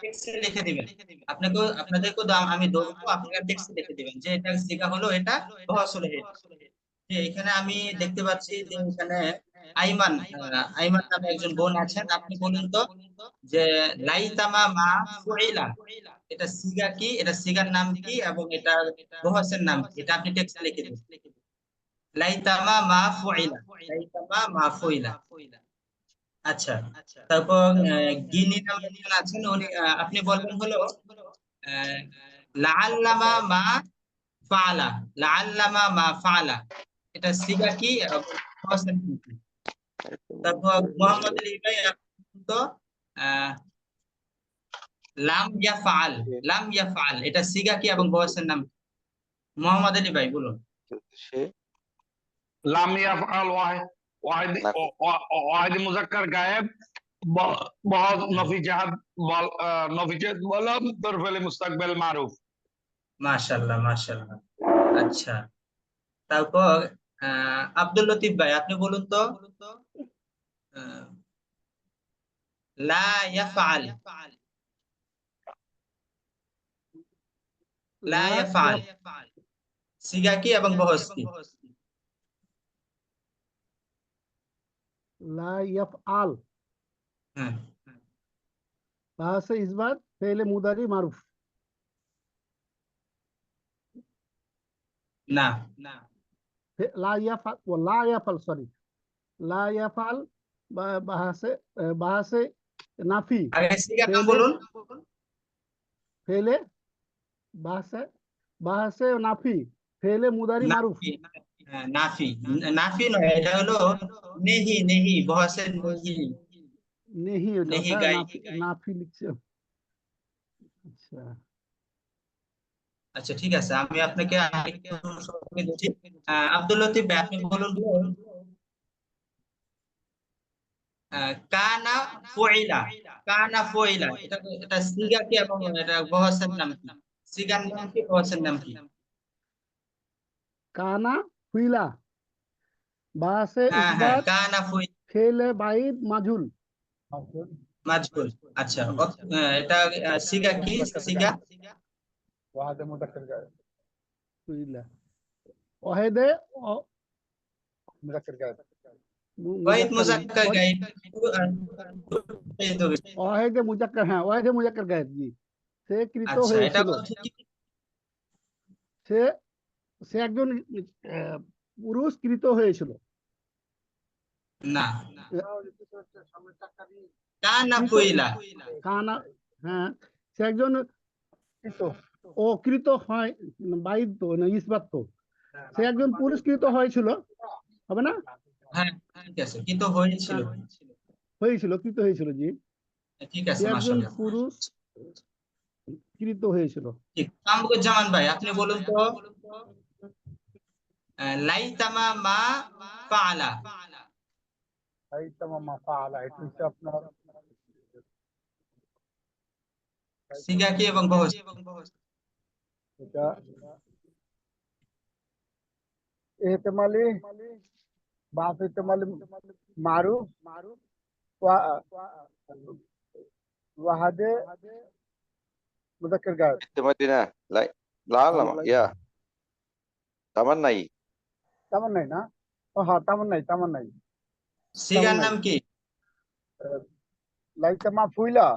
টেক্সটে লিখে দিবেন। আপনাদেরকেও আমি দেবো, আপনারা টেক্সটে লিখে দিবেন যে এটা সিগা হলো, এটা বহস হলো এটা। যে এখানে আমি দেখতে পাচ্ছি যে এখানে আইমান নামে একজন বোন আছেন। আপনি বলুন তো যে লাইতামা মা ফুইলা, এটা সিগা কি, এটা সিগার নাম কি এবং এটা বহসের নাম কি, এটা আপনি টেক্সটে লিখে দিন। লাইতামা মা ফুইলা, লাইতামা মা ফুইলা। আচ্ছা, তারপর গিনি নামে একজন আছেন, উনি আপনি বলবেন হলো লাআল্লামা মা ফাআলা, লাআল্লামা মা ফাআলা, এটা সিগা কি এবং বহসের নাম কি। তারপর মোহাম্মদ আলী ভাই আপনি তো লাম ইয়াফআল, লাম ইয়াফআল, এটা সিগা কি এবং বয়সের নাম কি? মোহাম্মদ আলী ভাই বলুন। সে লাম ইয়াফআল ওয়াহিদ মুজাক্কার গায়েব बहुत नफी जहाद नफी जहाद বলম তরফেলে মুস্তাকবিল মারুফ। মাশাআল্লাহ মাশাআল্লাহ। আচ্ছা, তারপর আব্দুল লতিফ ভাই আপনি বলুন তো লা ইয়াফআল, লা ইয়াফআল সিগা কি এবং বহস কি? লা ইয়াফআল হ্যাঁ বাহাসে ইসবাত ফেলে মুদারি মারুফ। না লা ইয়াফআল ও লা ইয়াফআল, সরি, লা ইয়াফআল বাহাসে নাফি আগে সিগার নাম ফেলে বলুন। ফেলে বাহাসে নাফি ফেলে মুদারি মারুফ। নাফি, হ্যাঁ, নাফি নাফি নয়, এটা হলো নেহি, নেহি বহসের নেহি, নেহি, ওটা নেহি হ্যাঁ, গাই। নাফি লিখছে। আচ্ছা আচ্ছা ঠিক আছে, আমি আপনাকে আরেকটু সময় দিচ্ছি। আব্দুল লতিফ ভাই আপনি বলুন কানা ফুইলা, কানা ফুইলা, এটা সিগা কি এবং এটা বহসের নাম কি? সিগার নাম কি, বহসের নাম কি? কানা হুইলা বাহাসে হ্যাঁ ইসবাত কানা ফুইলা ফেলে বাইদ মাজুল। মাজহুল। আচ্ছা এটা সিগা কি, সিগা ওয়াহিদ মুজাক্কার গায়েব, হুইলা ওয়াহেদে মুজাক্কার গায়েব। ওয়াহিদ মুজাক্কার গায়েব। ওয়াহেদে মুজাক্কার, হ্যাঁ ওয়াহেদে মুজাক্কার গায়েব, জি। সে কৃত আচ্ছা এটা হয়েছিল, অর্থ কি? সে সে একজন পুরুষ কৃত হয়েছিল। না কানা ফুইলা, কানা, হ্যাঁ সে একজন ও কৃত হয় বাইদ তো না ইসবাত তো সে একজন পুরস্কৃত হয়েছিল হবে না হ্যাঁ ঠিক আছে কিন্তু হয়েছিল কৃত হয়েছিল জি ঠিক সে আছে একজন মাশাআল্লাহ পুরুষ কৃত হয়েছিল ঠিক কামরুজ্জামান ভাই আপনি বলুন তো লাইতামা মা ফাআলা সিগা কি এবং বহস এহতেমালি বাপ এহতেমালি মারুফ ওয়াহাদে মুযাক্কার গায়ব ইহতেমালি না লা লা ইয়া তামান্নাই তামান্নাই না ও হ্যাঁ তামান্নাই সিগার নাম কি লাইতামা ফুইলা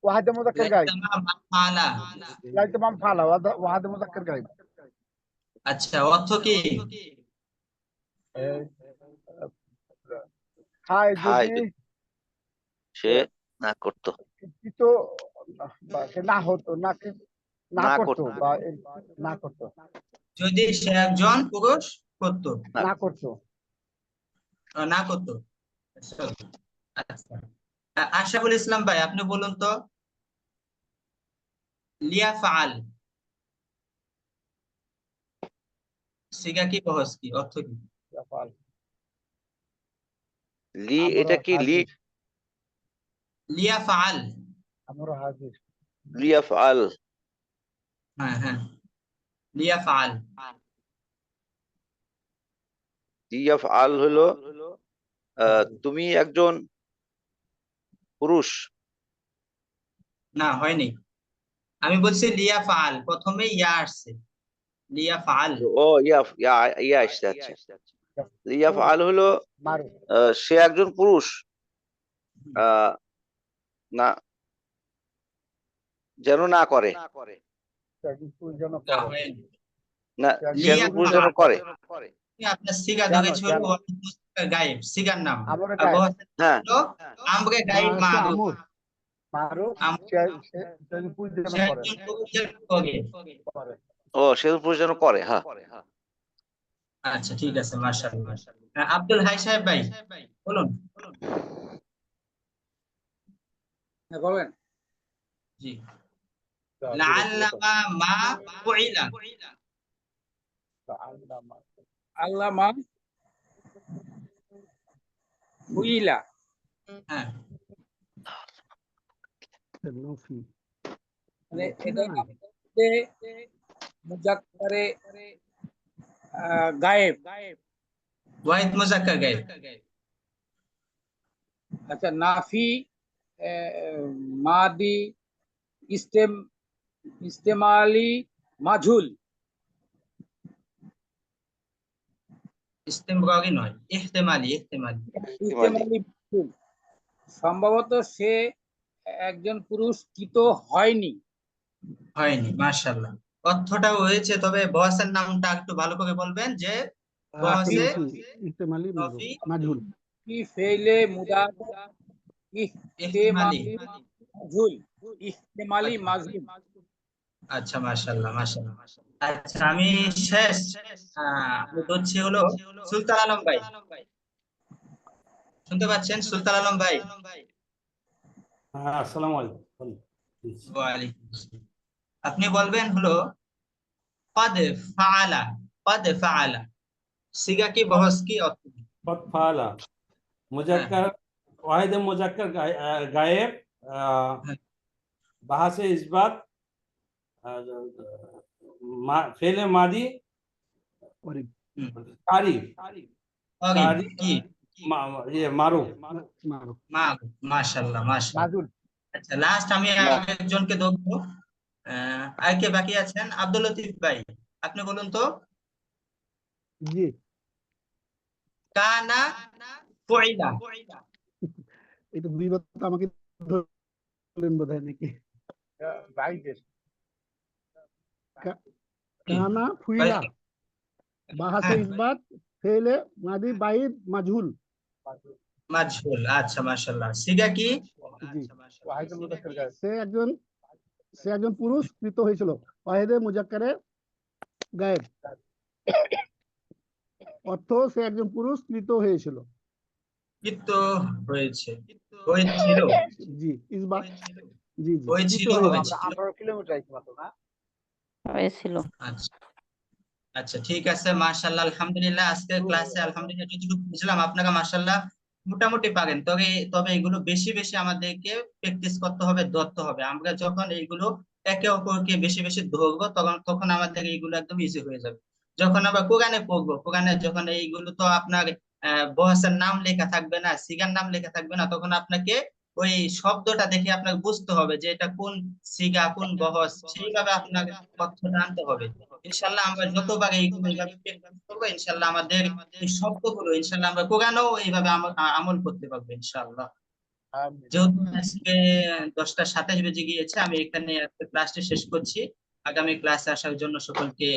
ওয়াহাদে মুযাক্কার গায়ব লাইতামা মা ফাআলা লাইতামা ফালা ওয়াহাদে মুযাক্কার গায়ব আচ্ছা অর্থ কি হাই হাই যদি সে না করতো কিছু সে না হতো না না না করতো করতো। বা না করতো যদি সে একজন পুরুষ করতো না করতো না করতো আচ্ছা আশরাফুল ইসলাম ভাই আপনি বলুন তো লিয়া ফাআল সিগা কি বহস কি অর্থ কি লি এটা কি লি লিয়া ফাআল আমরা হাজির লিয়াফআল হ্যাঁ হ্যাঁ লিয়া ফাআল লিয়াফআল হলো তুমি একজন পুরুষ না হয়নি আমি বলছি লিয়া ফাআল প্রথমে ইয়া আসছে লিয়া ফাআল ও ইয়া ইয়া ইয়া আসছে আচ্ছা লিয়াফআল হলো মারু সে একজন পুরুষ না যেন না করে যেন না হয়নি না সে একজন পুরুষ যেন করে আপনার সিগা ধরে ছিল গায়েব সিগার নাম আমরা আর গায়েব। বহস হ্যাঁ হলো আমরে গায়েব মারুফ আমর মারু সে পুরুষ যেন সে করে একজন পুরুষের করে ও সে একজন পুরুষ যেন করে হ্যাঁ আচ্ছা ঠিক আছে মাশাআল্লাহ আব্দুল হাই সাহেব ভাই বলুন হ্যাঁ বলেন জি লাআল্লামা মা ফুইলা আল্লামা ফুইলা হ্যাঁ নফি মানে এটা হচ্ছে মুজাক্কারে গায়েব ওয়াহিদ মুজাক্কার গায়েব আচ্ছা নাফি মাদি ইস্তেমালি মাজহুল ইস্তেমরারি নয় ইহতেমালি ইস্তেমালি মাজহুল সম্ভবত সে একজন পুরুষ কৃত হয়নি হয়নি মাশাআল্লাহ অর্থটা হয়েছে তবে বহসের নামটা একটু ভালো করে বলবেন যে বহসে ইহতেমালি নফি মাজহুল কি ফেলে মুদাদ ইহতেমালি ইস্তেমালি মাজহুল আচ্ছা মাশাআল্লাহ আচ্ছা আমি শেষ হচ্ছে হলো সুলতান আলম ভাই শুনতে পাচ্ছেন সুলতান আলম ভাই হ্যাঁ আসসালামু আলাইকুম বলুন। ওয়ালাইকুম আসসালাম। আপনি বলবেন হলো কদ ফাআলা সিগা কি বহস কি অর্থ কি? কদ ফাআলা মুজাক্কার ওয়াহিদ মুজাক্কার গায়েব বাহাসে ইসবাত ফেলে মাদি তারিফ অরিব কি মারুফ মাশাআল্লাহ মাজহুল আচ্ছা লাস্ট আমি আরেকজনকে দেখবো আর কে বাকি আছেন আব্দুল লতিফ ভাই আপনি বলুন তো জি কানা ফুইলা এটা বিগত আমাকে ধরলেন বোধহয় নাকি কানা ফুইলা বাহাসে ইসবাত ফেলে মাদি বাইদ মাজহুল মাজহুল আচ্ছা মাশাআল্লাহ সিগা কি জি সে একজন পুরুষ কৃত হয়েছিল ওয়াহিদে মুজাক্কারে গায়েব, অর্থ সে একজন পুরুষ মৃত হয়েছিল। কৃত হয়েছে, হয়েছিল, জি ইসবাত, জি জি হয়েছিল, মৃত হয়েছে। হয়েছিল। 18 কিলোমিটার আইছে মাত্র না? হয়েছিল। আচ্ছা আচ্ছা, ঠিক আছে, মাশাআল্লাহ, আলহামদুলিল্লাহ। আজকের ক্লাসে আলহামদুলিল্লাহ যতটুকু বুঝলাম আপনারা মাশাআল্লাহ মোটামুটি পারেন। তবে তবে এগুলো বেশি বেশি আমাদেরকে প্র্যাকটিস করতে হবে, ধরতে হবে। আমরা যখন এইগুলো একে অপরকে বেশি বেশি ধরবো তখন তখন আমাদের এইগুলো একদম ইজি হয়ে যাবে। যখন আমরা কোরআনে পড়বো, কোরআনে যখন এইগুলো তো আপনার বহসের নাম লেখা থাকবে না, সিগার নাম লেখা থাকবে না, তখন আপনাকে ওই শব্দটা দেখে আপনাকে বুঝতে হবে যে এটা কোন সিগা, কোন বহস, সেইভাবে আপনাকে তথ্যটা আনতে হবে। ইনশাল্লাহ আমরা যতবার এইগুলো এইভাবে প্র্যাকটিস করবো, ইনশাল্লাহ আমাদের এই শব্দগুলো ইনশাল্লাহ আমরা কোরআনেও এইভাবে আমল করতে পারবো ইনশাল্লাহ। যেহেতু আজকে 10টা 27 বেজে গিয়েছে, আমি এখানে ক্লাসটি শেষ করছি। আগামী ক্লাসে আসার জন্য সকলকে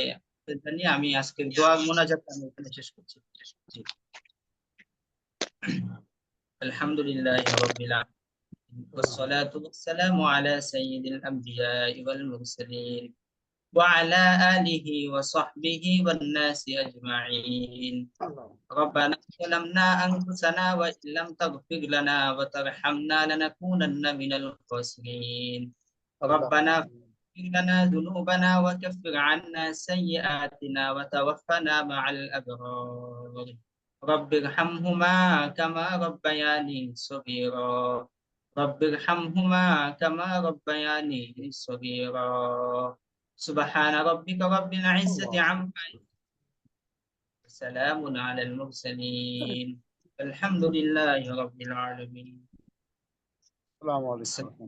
জানিয়ে আমি আজকে দোয়া মোনাজাত আমি এখানে শেষ করছি। জি। আলহামদুলিল্লাহি রাব্বিল আলামিন والصلاة والسلام على سيد الأنبياء والمرسلين وعلى آله وصحبه والناس أجمعين. ربنا ظلمنا أنفسنا وإن لم تغفر لنا وترحمنا لنكونن من الخاسرين. ربنا اغفر لنا ذنوبنا وكفر عنا سيئاتنا وتوفنا مع الأبرار. رب ارحمهما كما ربياني صغيرا. رب ارحمهما كما ربياني صغيرا. سبحان ربك رب العزة عما يصفون، سلام على المرسلين، الحمد لله رب العالمين. আসসালামু আলাইকুম।